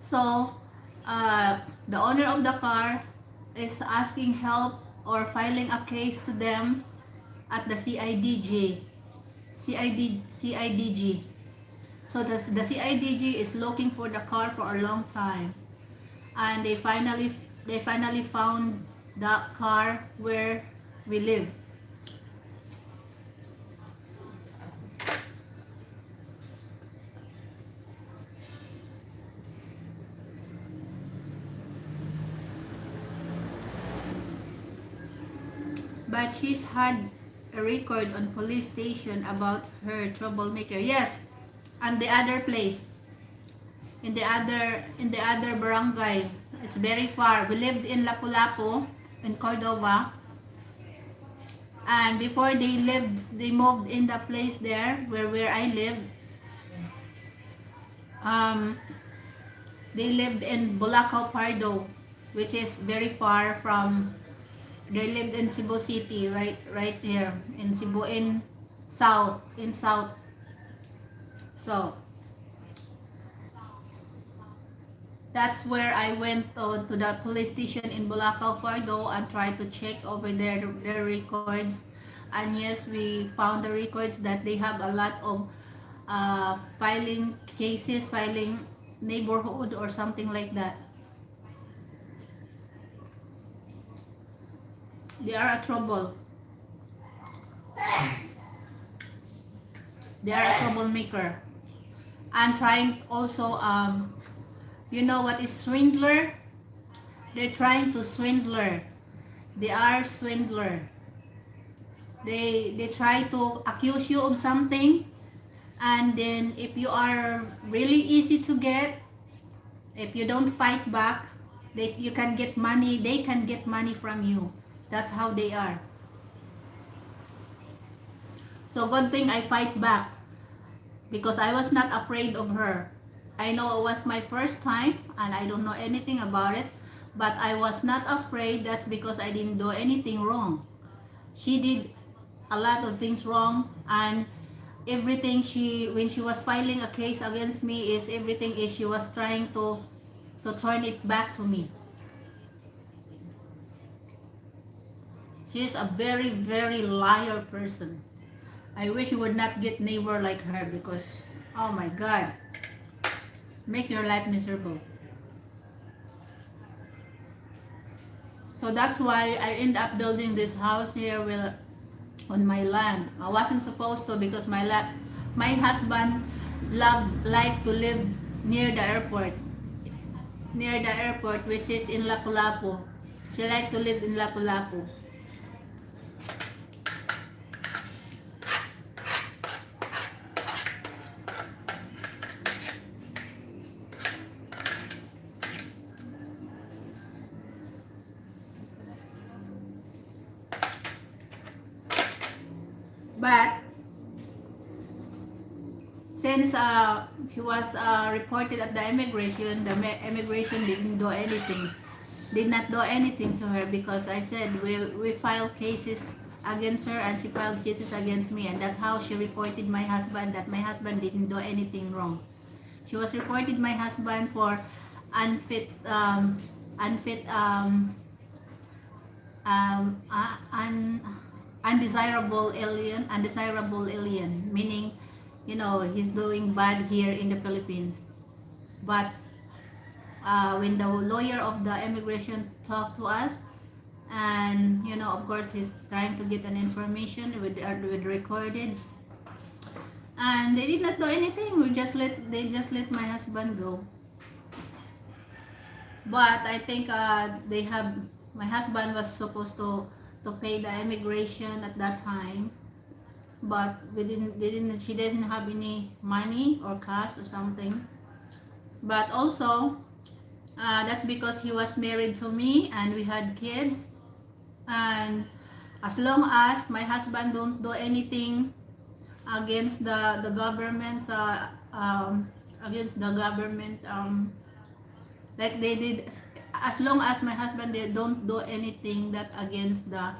So the owner of the car is asking help or filing a case to them at the CIDG. So the CIDG is looking for the car for a long time, and they finally found the car where we live. But she's had a record on police station about her troublemaker. Yes, and the other place, in the other barangay. It's very far. We lived in Lapu-Lapu in Cordova, and before they moved in the place there where I live. Um, they lived in Bulacau Pardo, which is very far from. They lived in Cebu City, right here in Cebu, in south. So that's where I went to the police station in Bulacau, Fardo, and tried to check over their records. And yes, we found the records that they have a lot of filing neighborhood or something like that. They are a trouble. They are a troublemaker. And trying also, you know what is swindler? They're trying to swindler. They are swindler. They try to accuse you of something, and then if you are really easy to get, if you don't fight back, you can get money, they can get money from you. That's how they are. So good thing I fight back, because I was not afraid of her. I know it was my first time and I don't know anything about it, but I was not afraid. That's because I didn't do anything wrong. She did a lot of things wrong, and everything when she was filing a case against me, is everything is she was trying to turn it back to me. She is a very, very liar person. I wish you would not get neighbor like her, because oh my god, make your life miserable. So that's why I end up building this house here on my land. I wasn't supposed to, because my husband like to live near the airport, which is in Lapu-Lapu. She like to live in Lapu-Lapu. But since she was reported at the immigration, immigration did not do anything to her, because I said we filed cases against her, and she filed cases against me, and that's how she reported my husband, that my husband didn't do anything wrong. She was reported my husband for unfit unfit undesirable alien, meaning, he's doing bad here in the Philippines. But when the lawyer of the immigration talked to us, and of course he's trying to get an information with recorded, and they did not do anything. They just let my husband go. But I think my husband was supposed to pay the immigration at that time, but she didn't have any money or cash or something. But also, that's because he was married to me and we had kids, and as long as my husband don't do anything against the government, like they did, as long as my husband, they don't do anything that against the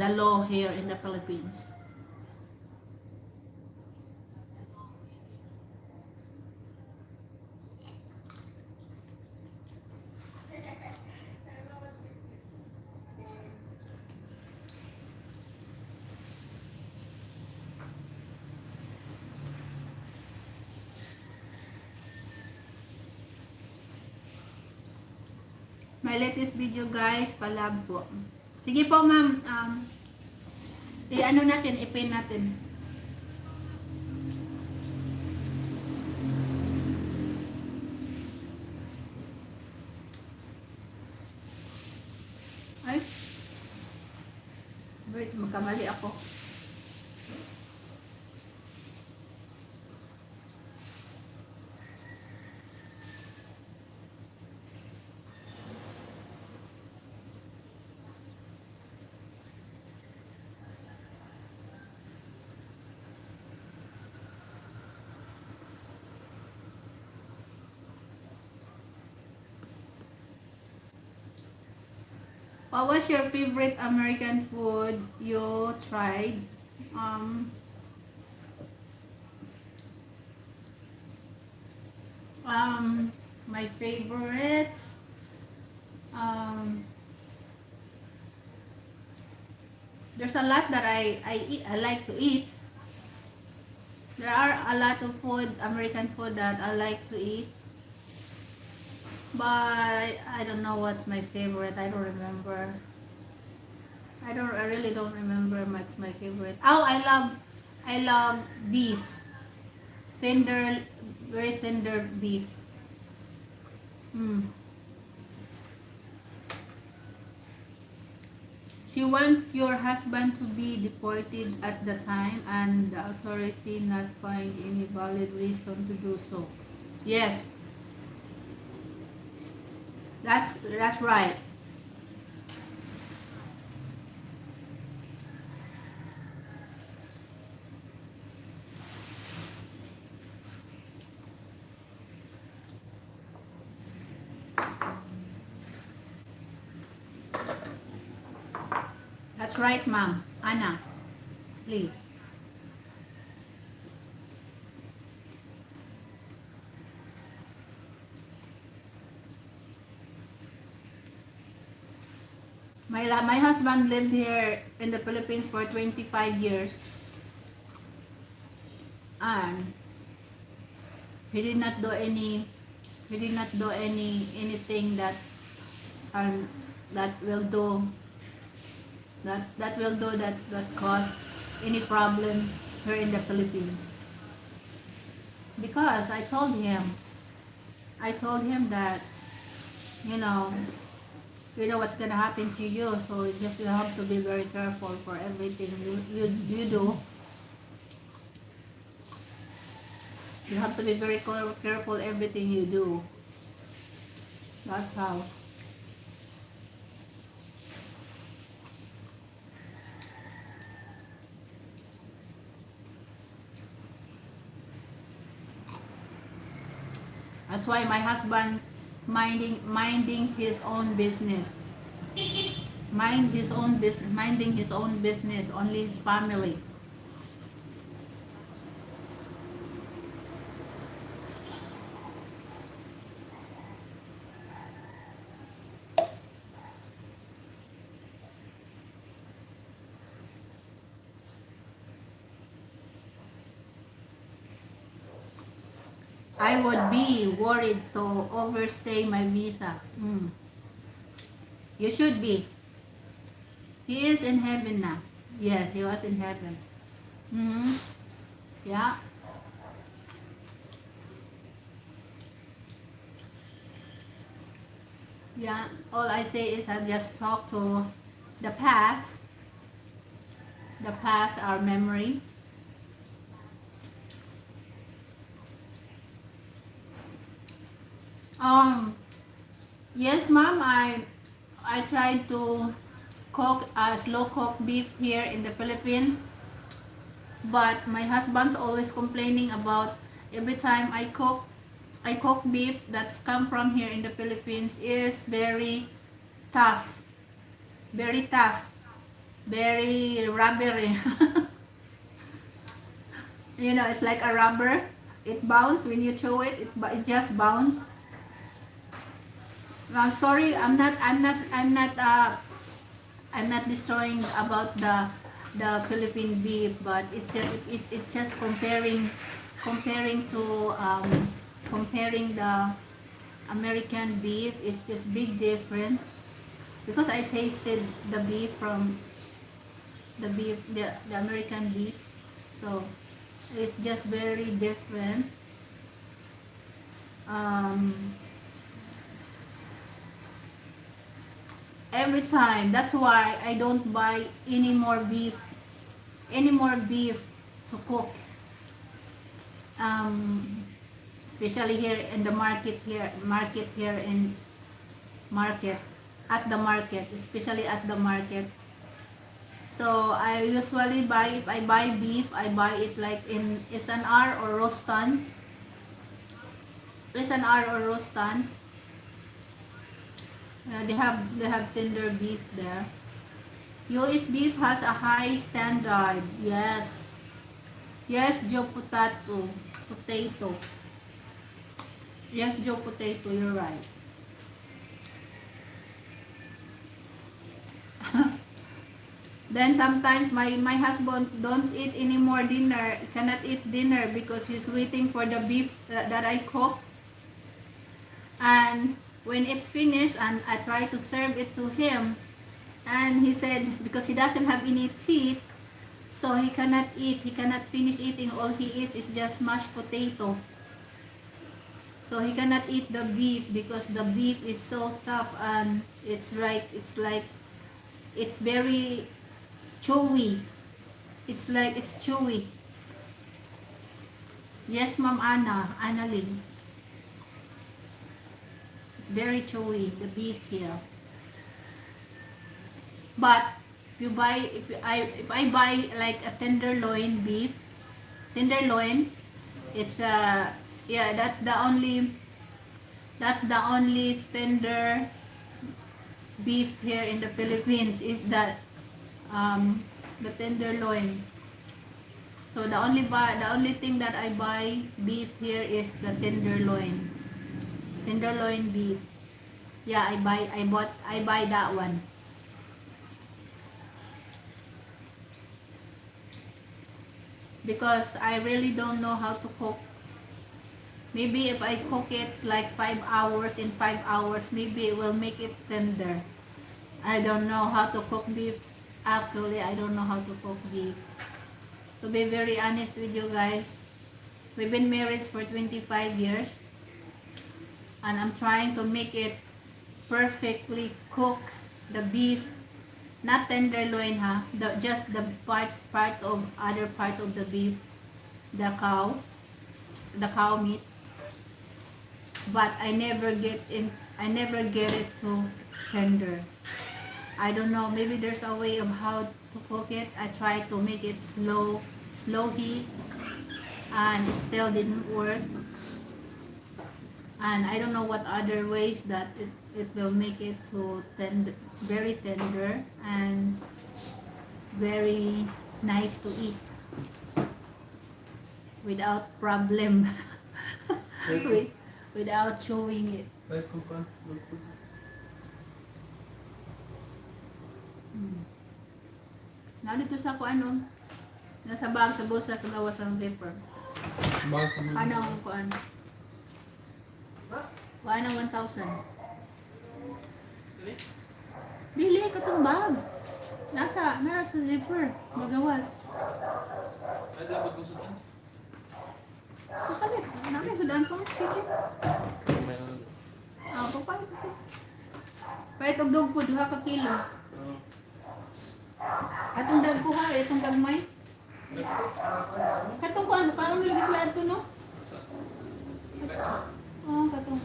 law here in the Philippines. My latest video guys, palab po. Sige po ma'am, i-ano natin, i-pin natin. Ay, wait, magkamali ako. What was your favorite American food you tried? My favorite, there's a lot that I like to eat. There are a lot of food, American food, that I like to eat. But I don't know what's my favorite. I don't remember. I really don't remember much my favorite. Oh, I love beef. Tender, very tender beef. She want your husband to be deported at the time and the authority not find any valid reason to do so. Yes, that's right. That's right, ma'am. Anna, Lee. My husband lived here in the Philippines for 25 years and he did not do any anything that um, that will do that cause any problem here in the Philippines because I told him that you know what's gonna happen to you, so you have to be very careful for everything you do. You have to be very careful everything you do. That's how. That's why my husband minding his own business. Minding his own business, only his family. I would be worried to overstay my visa. You should be. He is in heaven now. Yes, he was in heaven. Mm-hmm. Yeah. Yeah. All I say is I just talk to the past. The past, our memory. Um. Yes, ma'am. I tried to cook slow cooked beef here in the Philippines, but my husband's always complaining about every time I cook beef that's come from here in the Philippines is very tough, very tough, very rubbery. It's like a rubber. It bounces when you chew it. It just bounces. Sorry, I'm not destroying about the Philippine beef, but it's just comparing to comparing the American beef. It's just big difference because I tasted the beef from the American beef, so it's just very different. Um, every time. That's why I don't buy any more beef to cook. Um, Especially here in the market here in market at the market, especially at the market. So I usually buy if I buy beef, I buy it like in SNR or Rostans. SNR or Rostans. They have tender beef there. US beef has a high standard. Yes. Yes, Joe Potato. Potato. Yes, Joe Potato, you're right. Then sometimes my husband don't eat any more dinner. Cannot eat dinner because he's waiting for the beef that I cook. And when it's finished and I try to serve it to him, and he said because he doesn't have any teeth, so he cannot eat. He cannot finish eating. All he eats is just mashed potato. So he cannot eat the beef because the beef is so tough and it's like it's very chewy. It's like it's chewy. Yes, Ma'am Annalyn. It's very chewy, the beef here. But if I buy like a tenderloin beef, tenderloin, it's yeah, that's the only tender beef here in the Philippines is that the tenderloin. So the only thing that I buy beef here is the tenderloin. Tenderloin beef. Yeah, I buy that one. Because I really don't know how to cook. Maybe if I cook it like 5 hours, in 5 hours, maybe it will make it tender. I don't know how to cook beef. Actually, I don't know how to cook beef. To be very honest with you guys, we've been married for 25 years. And I'm trying to make it perfectly cook the beef. Not tenderloin, ha? Just the other part of the beef. The cow meat. But I never get it to tender. I don't know, maybe there's a way of how to cook it. I tried to make it slow heat and it still didn't work. And I don't know what other ways that it will make it to very tender and very nice to eat without problem. Without chewing it. Dito sa kuan nasa bag sa bulsa sa gawas ng zipper. Ano ang kuan? Kuan ang 1,000. Dili katong bag. Nasa zipper. Magawat. Ay, dapat kong sudan. Kapalit. Dami sudan ko. Chicken. Papalit ito. Palit og dog food, 2 ka kilo. Atong dag ko ha, itong gagmay. Katong ko ano, kaon lagi sila ito no? Oh, katong.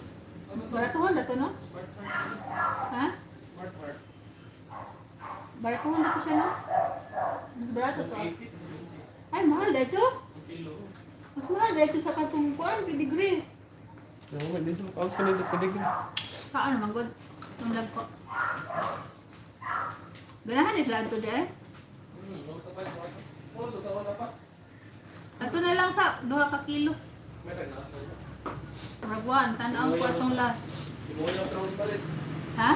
Baratuhan na to no? Ha? Baratuhan na to siya no? Mas barato to. Ay, mahal na ito. Mas mahal na ito sa katong kuan, pedigree. Ano, dito paus ka nito pedigree. Kaano manggod? Itong dag ko. Ganahan is lang ito dyan. Ato na lang sa 2 ka kilo. Maragwan, tanaw ko atong last. Ha?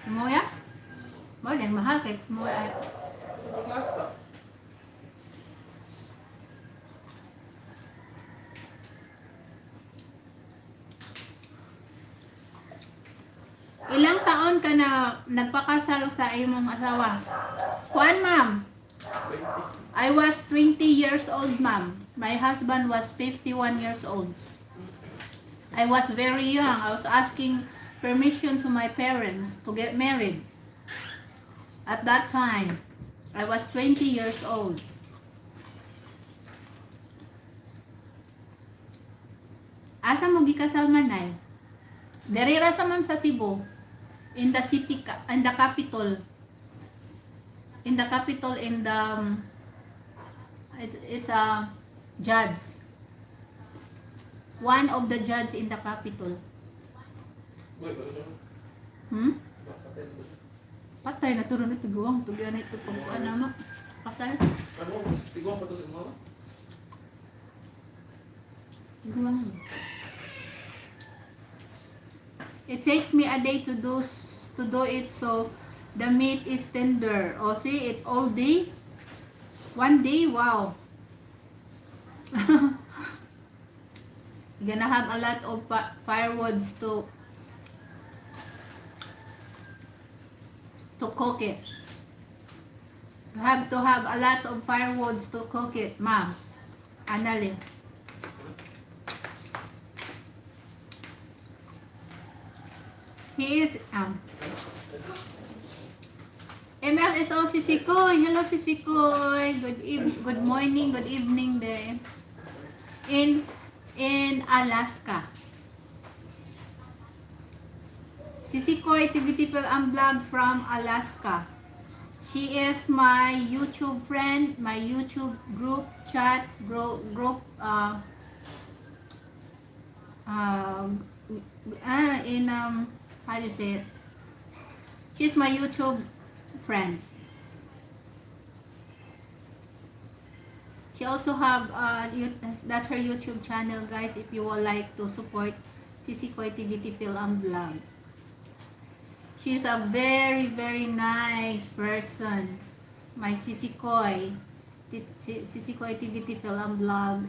Imoya? Mo yan, mahal kay Imoya. Ilang taon ka na nagpakasal sa imong asawa? Kuan, ma'am? 20. I was 20 years old, ma'am. My husband was 51 years old. I was very young. I was asking permission to my parents to get married. At that time, I was 20 years old. Asa mo gikasal manay? Diri ra sa ma'am sa Cebu. In the city, in the capital. In the capital, it's a judge. One of the judge in the capital. Patay na turo nito guwang. Tugian na ito pagkuhan na mo. Kasal. Tiguang pa ito sa mga? Guwang. It takes me a day to do it so the meat is tender. Oh, see it all day. One day, wow. You're gonna have a lot of firewoods to cook it. You have to have a lot of firewoods to cook it, ma'am. Annalyn. He is is all Sisi Koy. Hello, Sisi Koy. Good morning, good evening there. In Alaska. Sisi Koy, Beautiful and Vlog from Alaska. She is my YouTube friend, my YouTube group chat group uh, in how do you say it? She's my YouTube friend. She also have that's her YouTube channel, guys. If you would like to support Sisi Koy TVT Film and Vlog. She's a very nice person. My Sisi Koy, Sisi Koy TVT Film and Vlog.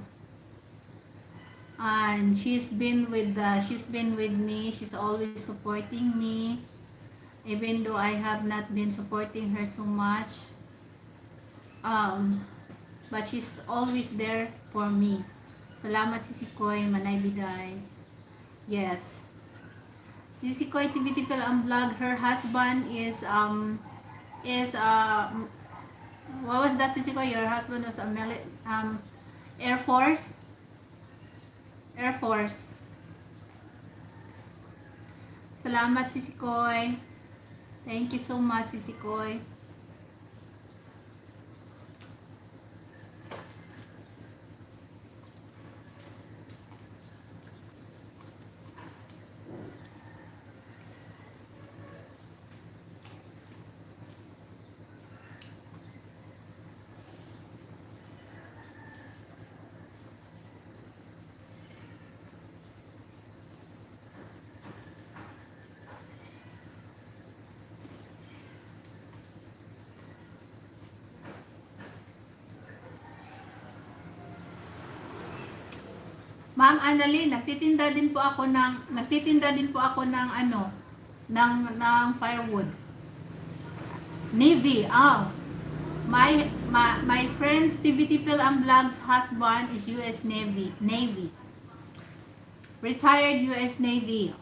And she's been with me. She's always supporting me, even though I have not been supporting her so much. But she's always there for me. Salamat Sisi Koy, Manay Biday. Yes. Sisi Koy TVT Film and Vlog. Her husband is what was that, Sisi Koy? Your husband was a Air Force. Air Force. Salamat Sisi Koy. Thank you so much, Sisi Koy. Ma'am Annalyn, nagtitinda din po ako ng ng firewood. Navy. My friend's TVT Film and Vlogs husband is US Navy. Retired US Navy.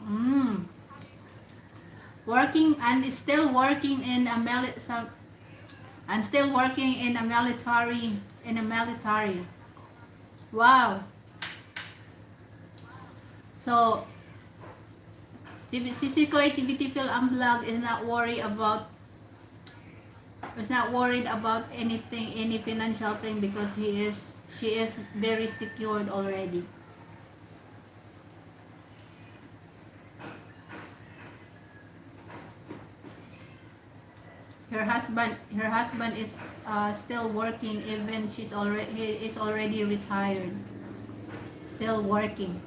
Working and is still working in a military. Wow. So, Sisi Koy TVT Film and Vlog is not worried about anything, any financial thing, because she is very secured already. Her husband is still working, even he is already retired. Still working.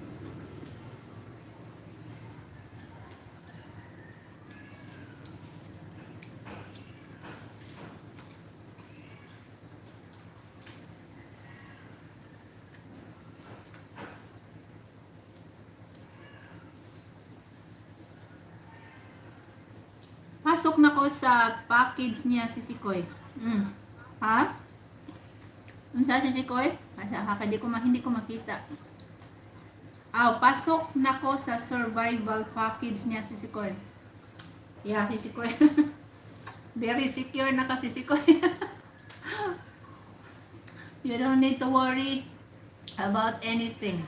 Pasok na ko sa package niya, Sisi Koy. Ha? Ano sa Sisi Koy? Hindi ko makita. Pasok na ko sa survival package niya, Sisi Koy. Yeah, Sisi Koy. Very secure na ka, Sisi Koy. You don't need to worry about anything.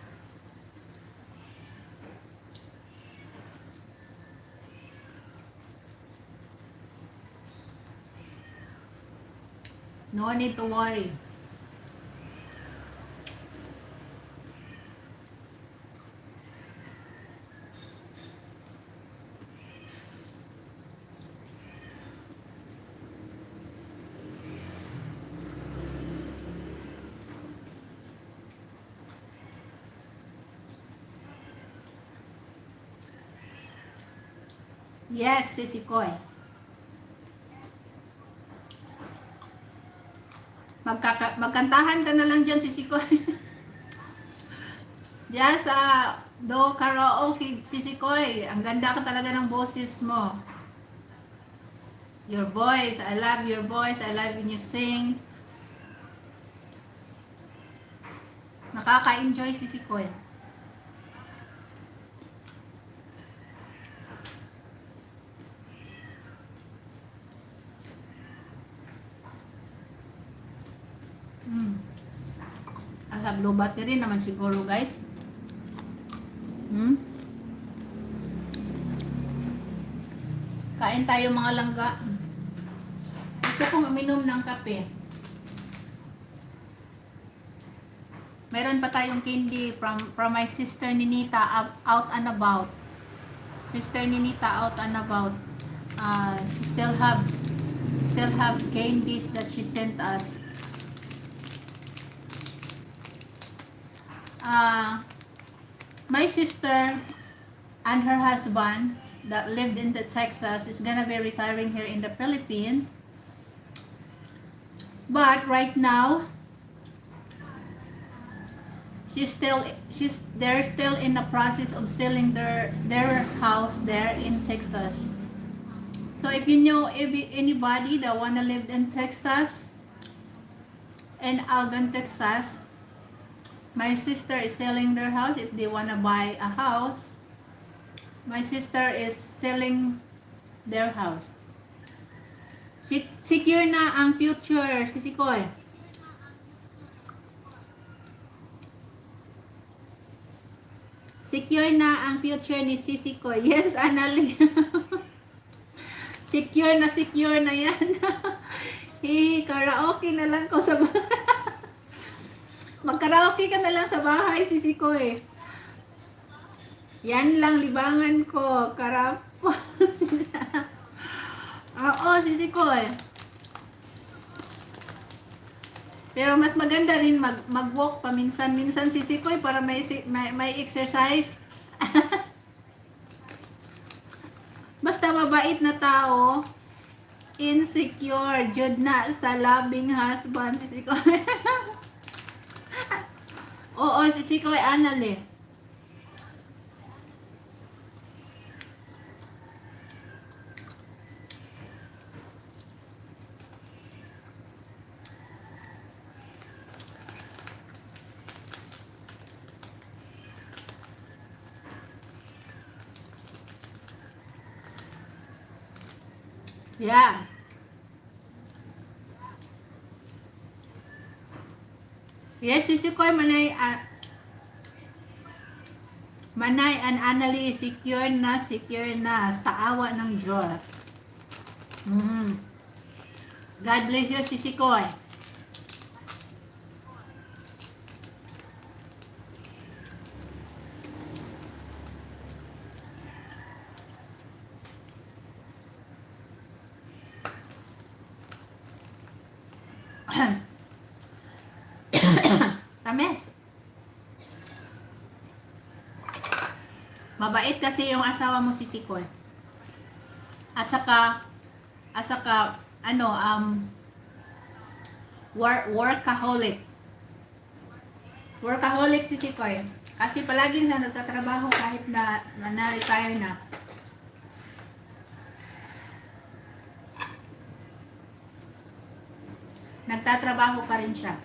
No need to worry. Yes, Sisi Koy. Magkantahan ka na lang dyan, Sisi Koy. Just do karaoke, Sisi Koy. Ang ganda ka talaga ng boses mo. Your voice, I love your voice. I love when you sing. Nakaka-enjoy, Sisi Koy. low battery naman siguro, guys. Hmm? Kain tayo mga langga. Gusto kong uminom ng kape. Meron pa tayong candy from my sister Ninita out and about. Sister Ninita out and about. Still have candies that she sent us. My sister and her husband that lived in the Texas is gonna be retiring here in the Philippines. But right now, they're still in the process of selling their house there in Texas. So if you know anybody that wanna live in Texas, in Alvin, Texas, my sister is selling their house. If they wanna buy a house, my sister is selling their house. Secure na ang future, Sisikoy. Secure na ang future ni Sisikoy. Yes, Annalie. Secure na yan. Karaoke na lang ko sa bahay. Mag-karaoke ka na lang sa bahay, Sisikoy. Yan lang libangan ko. Karapos. Oo, Sisikoy. Pero mas maganda rin mag-walk paminsan-minsan, Sisikoy, para may exercise. Basta mabait na tao, insecure, jud na sa loving husband, Sisikoy. Oo, Sisikoy, Annalie. Yeah. Yes, Sisikoy, Manay and Annalie, secure na sa awa ng Diyos. God bless you, Sisikoy. Tamis. Mabait kasi yung asawa mo, Sisikoy. At saka workaholic. Workaholic, Sisikoy. Kasi palagi na nagtatrabaho kahit na-retire na. Nagtatrabaho pa rin siya.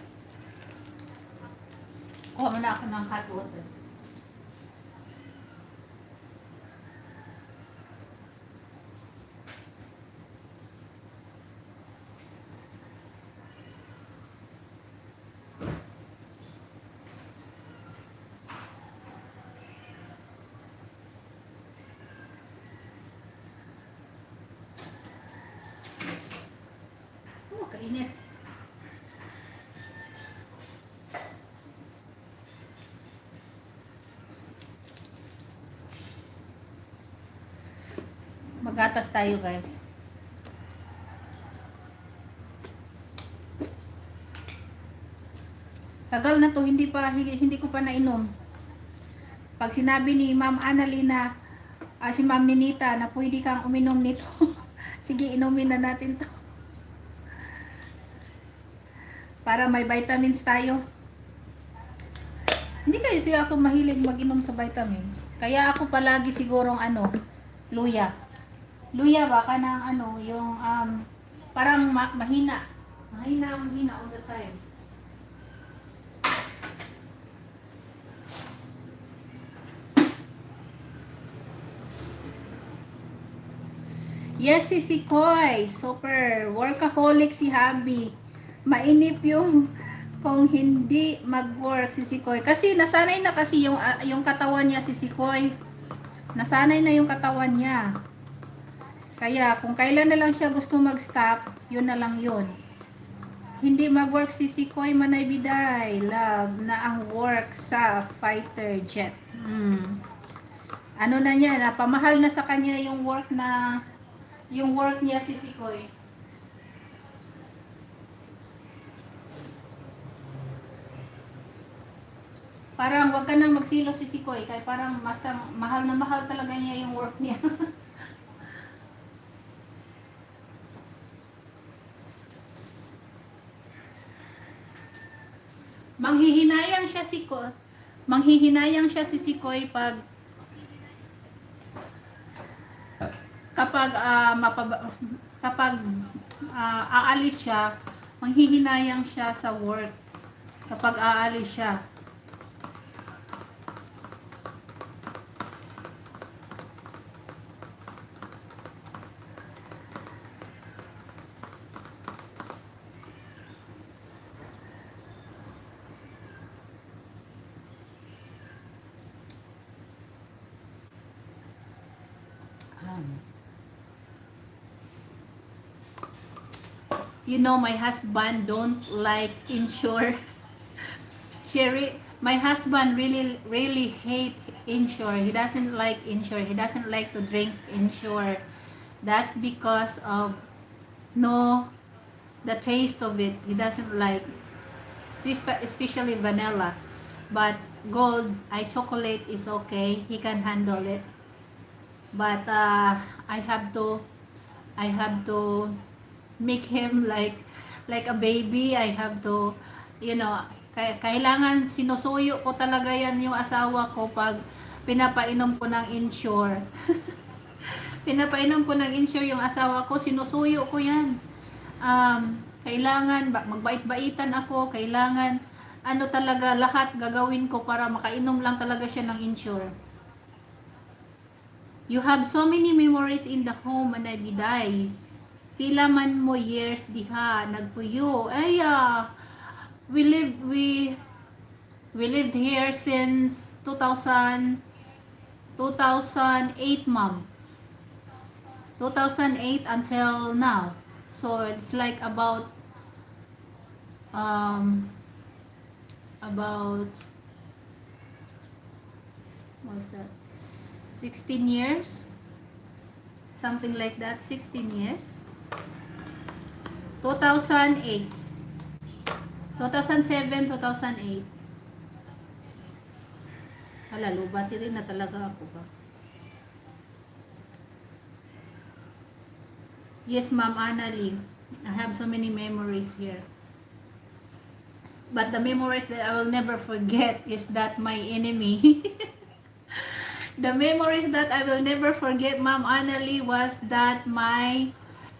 Kuha mo na ako ng hot water. Oh, kainit. Magatas tayo, guys. Tagal na to, hindi ko pa nainom. Pag sinabi ni Ma'am Annalena, si Ma'am Ninita na pwede kang uminom nito, sige, inumin na natin to. Para may vitamins tayo. Hindi kasi ako mahilig mag-inom sa vitamins. Kaya ako palagi sigurong luya. Luya ba ka ng yung parang mahina. Mahina all the time. Yes, si Koy. Super workaholic si Habi. Mainip yung kung hindi mag-work si Sikoy. Kasi nasanay na kasi yung katawan niya si Sikoy. Nasanay na yung katawan niya. Kaya kung kailan na lang siya gusto mag-stop, yun na lang yun. Hindi mag-work si Sikoy Manaybiday, love, na ang work sa fighter jet. Ano na niya, napamahal na sa kanya yung work niya si Sikoy. Parang wag ka nang magsilo si Sikoy, kaya parang basta mahal na mahal talaga niya yung work niya. Manghihinayang siya si Sikoy. Manghihinayang siya si Sikoy kapag kapag aalis siya, manghihinayang siya sa work kapag aalis siya. You know, my husband don't like insure. My husband really hate insure. He doesn't like insure. He doesn't like to drink insure. That's because of no the taste of it. He doesn't like, especially vanilla. But gold, chocolate is okay. He can handle it. But I have to make him like a baby. I have to, you know, kailangan sinusuyo ko talaga yan yung asawa ko pag pinapainom ko ng insure. Pinapainom ko ng insure yung asawa ko, sinusuyo ko yan. Kailangan magbait-baitan ako, kailangan ano talaga, lahat gagawin ko para makainom lang talaga siya ng insure. You have so many memories in the home, Manaybiday. Pila man mo years diha nagpuyo. Ay, we lived here since 2008, ma'am. 2008 until now. So it's like about what's that? 16 years? Something like that, 16 years. 2008. 2007, 2008. Hala, lubati rin na talaga ako ba? Yes, Ma'am Annalie. I have so many memories here. But the memories that I will never forget is that my enemy. The memories that I will never forget, Ma'am Annalie, was that my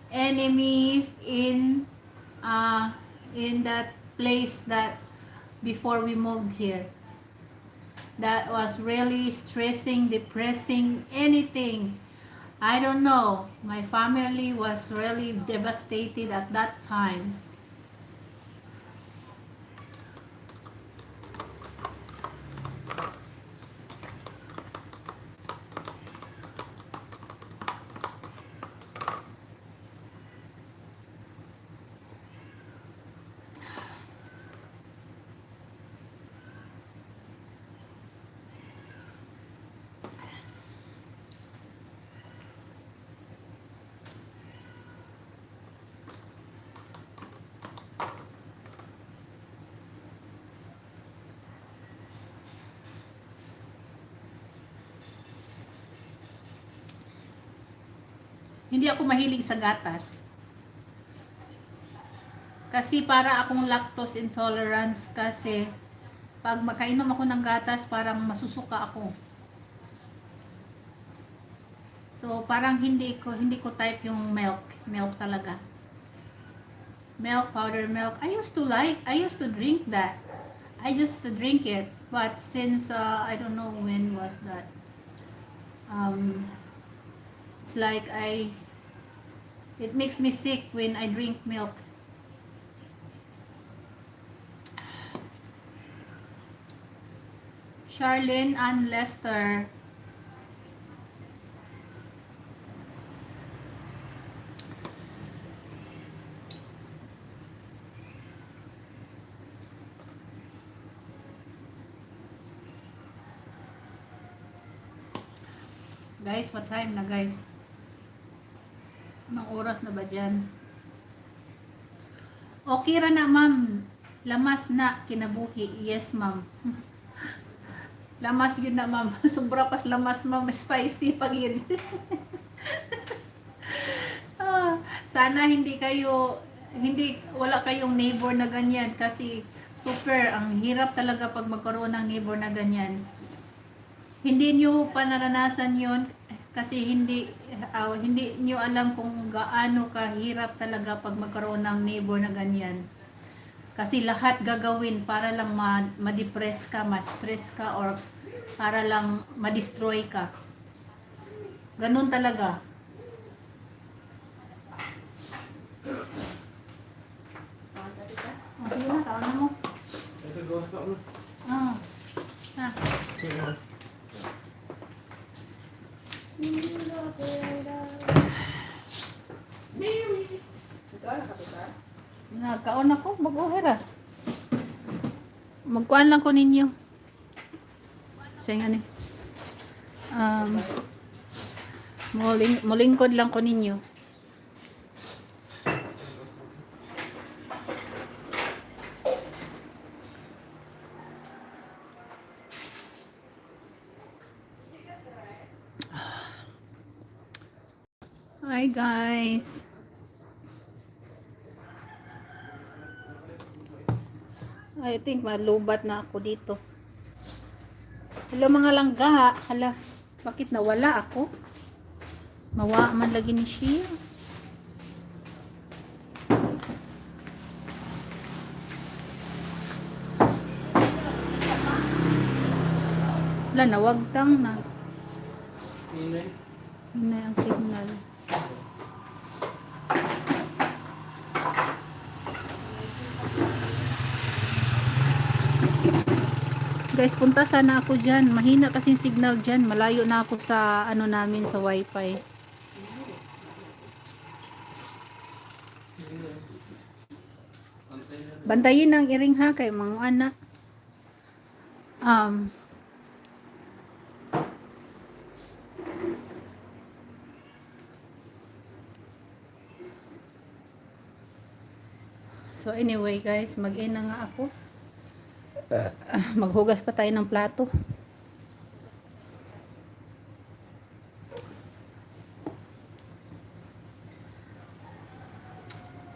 enemies in that place that before we moved here. That was really stressing, depressing, anything. I don't know. My family was really devastated at that time. Hindi ako mahilig sa gatas. Kasi para akong lactose intolerance kasi pag makainom ako ng gatas parang masusuka ako. So parang hindi ko type yung milk talaga. Milk, powder milk. I used to drink that. I used to drink it, but since I don't know when was that. It's like it makes me sick when I drink milk. Charlene Ann Lester. Guys, what time na guys? Anong oras na ba dyan? Okay ra na ma'am. Lamas na kinabuhi. Yes ma'am. Lamas yun na ma'am. Sobra pas lamas ma'am. Spicy pag yun. Sana wala kayong neighbor na ganyan kasi super, ang hirap talaga pag magkaroon ng neighbor na ganyan. Hindi nyo pa naranasan yun kasi hindi nyo alam kung gaano kahirap talaga pag magkaroon ng neighbor na ganyan. Kasi lahat gagawin para lang ma-depress ka, ma-stress ka, or para lang ma-destroy ka. Ganun talaga. Sige na, tawanan mo. Ito, gawas ka mo. Ah. Sige. Nagkaon ako, mag-uhera. Magkuhan lang ko ninyo. Siya nga ni. Mulingkod lang ko ninyo. Hi guys. I think malubat na ako dito. Hello mga langga. Hala, bakit nawala ako? Mawa man lagi ni siya. Wala, nawagtang na. Hinay. Hinay ang signal. Guys, punta sana ako dyan. Mahina kasing signal dyan. Malayo na ako sa ano namin, sa wifi. Bantayin ang iring ha kay mga anak. So anyway guys, mag-in na nga ako. Maghugas pa tayo ng plato.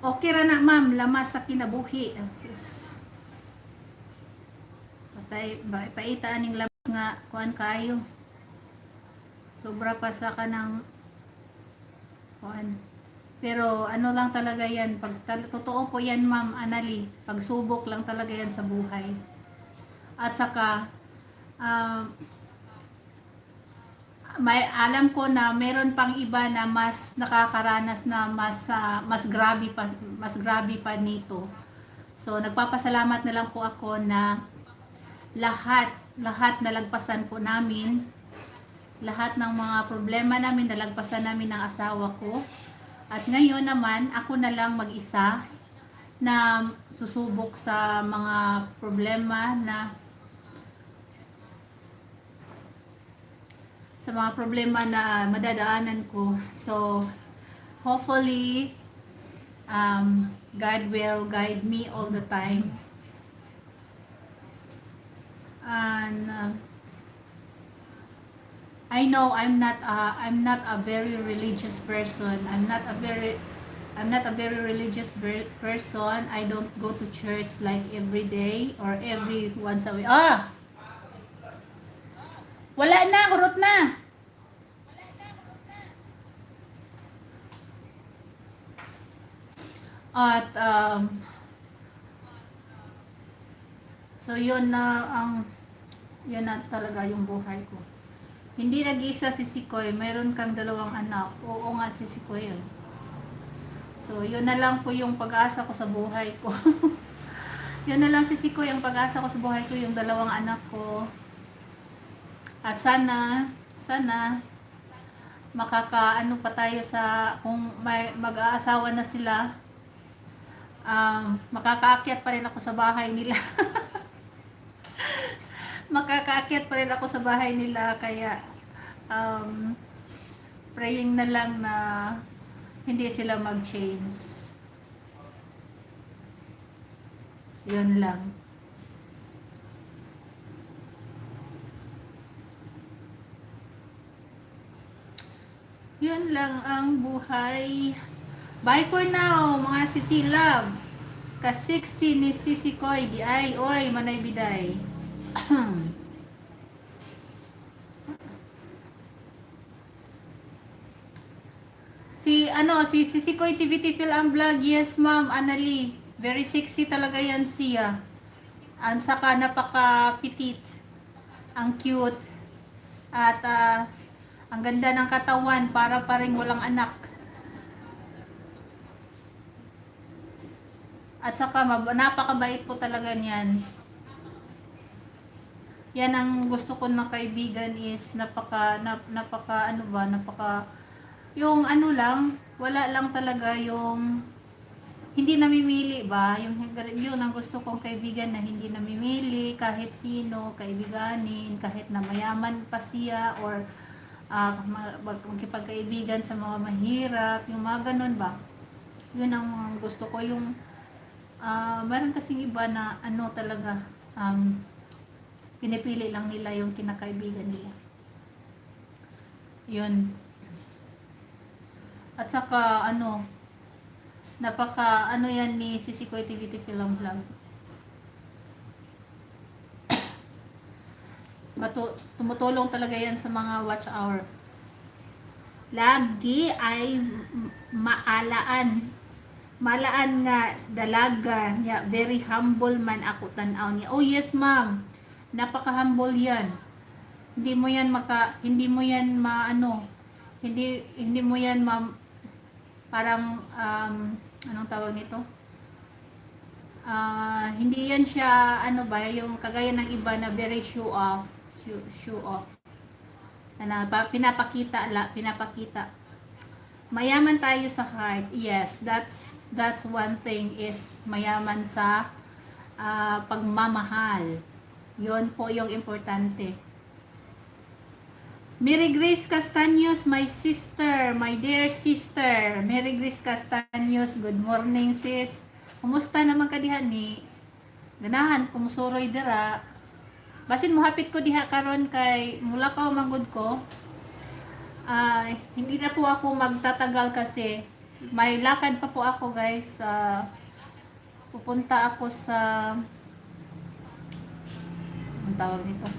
Okay ra na ma'am, lamas sa kinabuhi. Sus. Patay, paita aning lamas nga kuan kayo. Sobra pa sa kanang kuan. Pero ano lang talaga yan, pag totoo po yan ma'am Anali, pagsubok lang talaga yan sa buhay. At saka may alam ko na meron pang iba na mas nakakaranas na mas grabe pa nito. So nagpapasalamat na lang po ako na lahat nalagpasan po namin. Lahat ng mga problema namin nalagpasan namin ng asawa ko. At ngayon naman ako na lang mag-isa na susubok sa mga problema na madadaanan ko. So hopefully God will guide me all the time. And I know I'm not a very religious person. I'm not a very religious person. I don't go to church like every day or every once a week. Wala na, hurot na. At so yun na talaga yung buhay ko. Hindi nag-isa si Sikoy, mayroon kang 2 anak. Oo nga si Sikoy. So yun na lang po yung pag-asa ko sa buhay ko. Yun na lang si Sikoy ang pag-asa ko sa buhay ko, yung 2 anak ko. At sana makakaano pa tayo sa kung may mag-aasawa na sila, makakaakyat pa rin ako sa bahay nila. Makakaakyat pa rin ako sa bahay nila, kaya um, praying na lang na hindi sila mag-change. Yun lang. Yun lang ang buhay. Bye for now, mga sisilab. Kasiksi ni Sisikoy, di ay, oy, manay biday. Si Sisikoy TVT Phil ang vlog, yes ma'am, Anali. Very sexy talaga yan siya. Ang saka napaka-petite. Ang cute. At ang ganda ng katawan, para pa rin walang anak. At saka napakabait po talaga niyan. Yan ang gusto ko na kaibigan, is napaka yung ano lang, wala lang talaga yung hindi namimili ba, yun ang gusto kong kaibigan, na hindi namimili kahit sino kaibiganin, kahit na mayaman pa siya, or magkipagkaibigan sa mga mahirap, yung mga ganun ba. Yun ang gusto ko, yung meron kasing iba na ano talaga, pinipili lang nila yung kinakaibigan nila. Yun. At saka napaka yan ni Sisikoy TVT Film Vlog. Tumutulong talaga yan sa mga watch hour. Lagi ay malaan nga dalaga niya, very humble man ako tanaw niya. Oh yes ma'am, napaka-humble yan. Hindi mo yan parang anong tawag nito? Hindi yan siya yung kagaya ng iba na very show off. Pinapakita. Mayaman tayo sa heart. Yes, that's one thing, is mayaman sa pagmamahal. Yon po yung importante. Mary Grace Castaños, my sister, my dear sister. Mary Grace Castaños, good morning sis. Kumusta naman ka diha ni? Ganahan, kumusuroy dira. Basin mo hapit ko diha karon kay Mulakaw manggod ko. Hindi na po ako magtatagal kasi may lakad pa po ako guys. Pupunta ako sa ang tawag nito.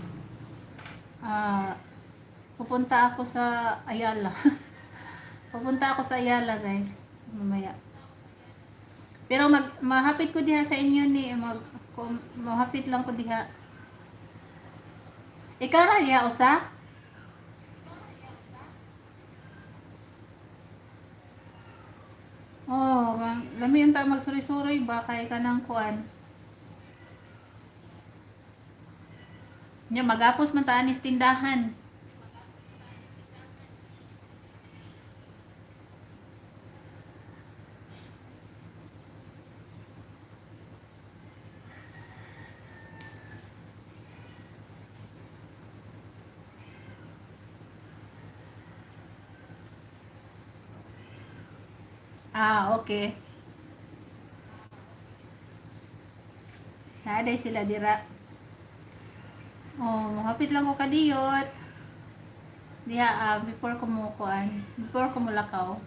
Pupunta ako sa Ayala. Pupunta ako sa Ayala guys, mamaya. Pero mahapit ko diha sa inyo ni, mahapit lang ko diha. Ikaw ra diha usa? Oh, lami yung ta magsuri-suri ba kay kanang kuan. Nya magapos man ta anis tindahan. Okay. Naaday sila dira. Oh, hapit lang ko kadiyot. Diha, before ko mulakaw.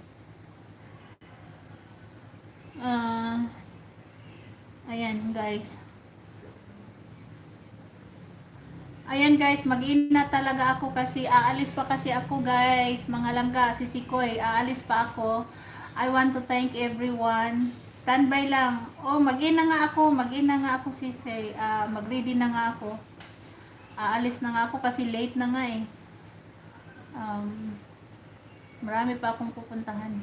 Ayan guys. Ayan guys, mag-ina talaga ako kasi aalis pa kasi ako guys. Mga langga, Sisikoy, aalis pa ako. I want to thank everyone. Standby lang. Oh, mag-ina nga ako Sisay. Mag-ready na nga ako. Aalis na nga ako kasi late na nga eh. Marami pa akong pupuntahan.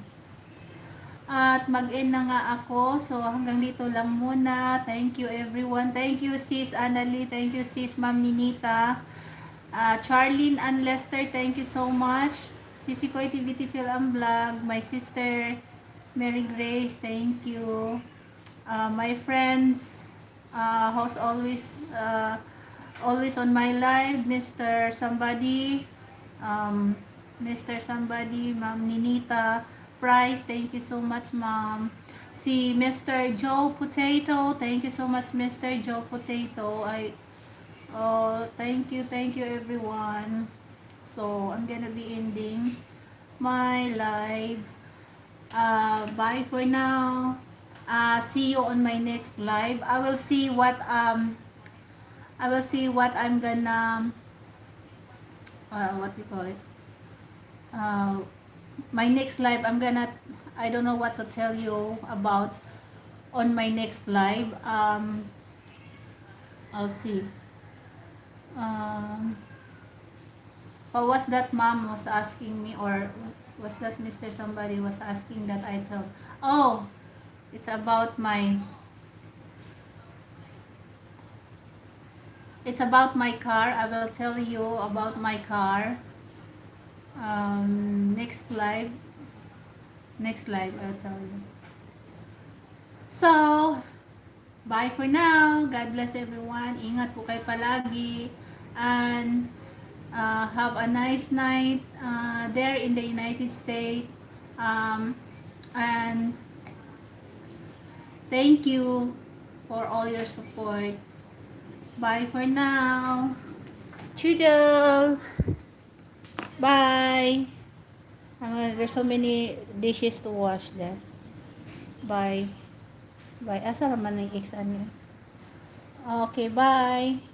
At mag-end na nga ako. So hanggang dito lang muna. Thank you everyone. Thank you sis Anali. Thank you sis Ma'am Ninita. Charlene and Lester, thank you so much. Sisi Koy TVT Film Vlog. My sister, Mary Grace, thank you. My friends, who's always on my live, Mr. Somebody, um, Mr. Somebody, Ma'am Ninita Price, thank you so much, Ma'am. Si Mr. Joe Potato, thank you so much, Mr. Joe Potato. Thank you everyone. So, I'm gonna be ending my live. Bye for now. See you on my next live. I will see what I'm gonna what do you call it? Uh, my next live, I don't know what to tell you about on my next live. I'll see. Um, what was that mom was asking me, or was that Mr. Somebody was asking that I tell? Oh, it's about my car. I will tell you about my car. Next live. I'll tell you. So, bye for now. God bless everyone. Ingat po kayo palagi. And have a nice night there in the United States. And thank you for all your support. Bye for now. Toodle. Bye. There's so many dishes to wash there. Bye. Bye. Asa raman ng X ano? Okay, bye.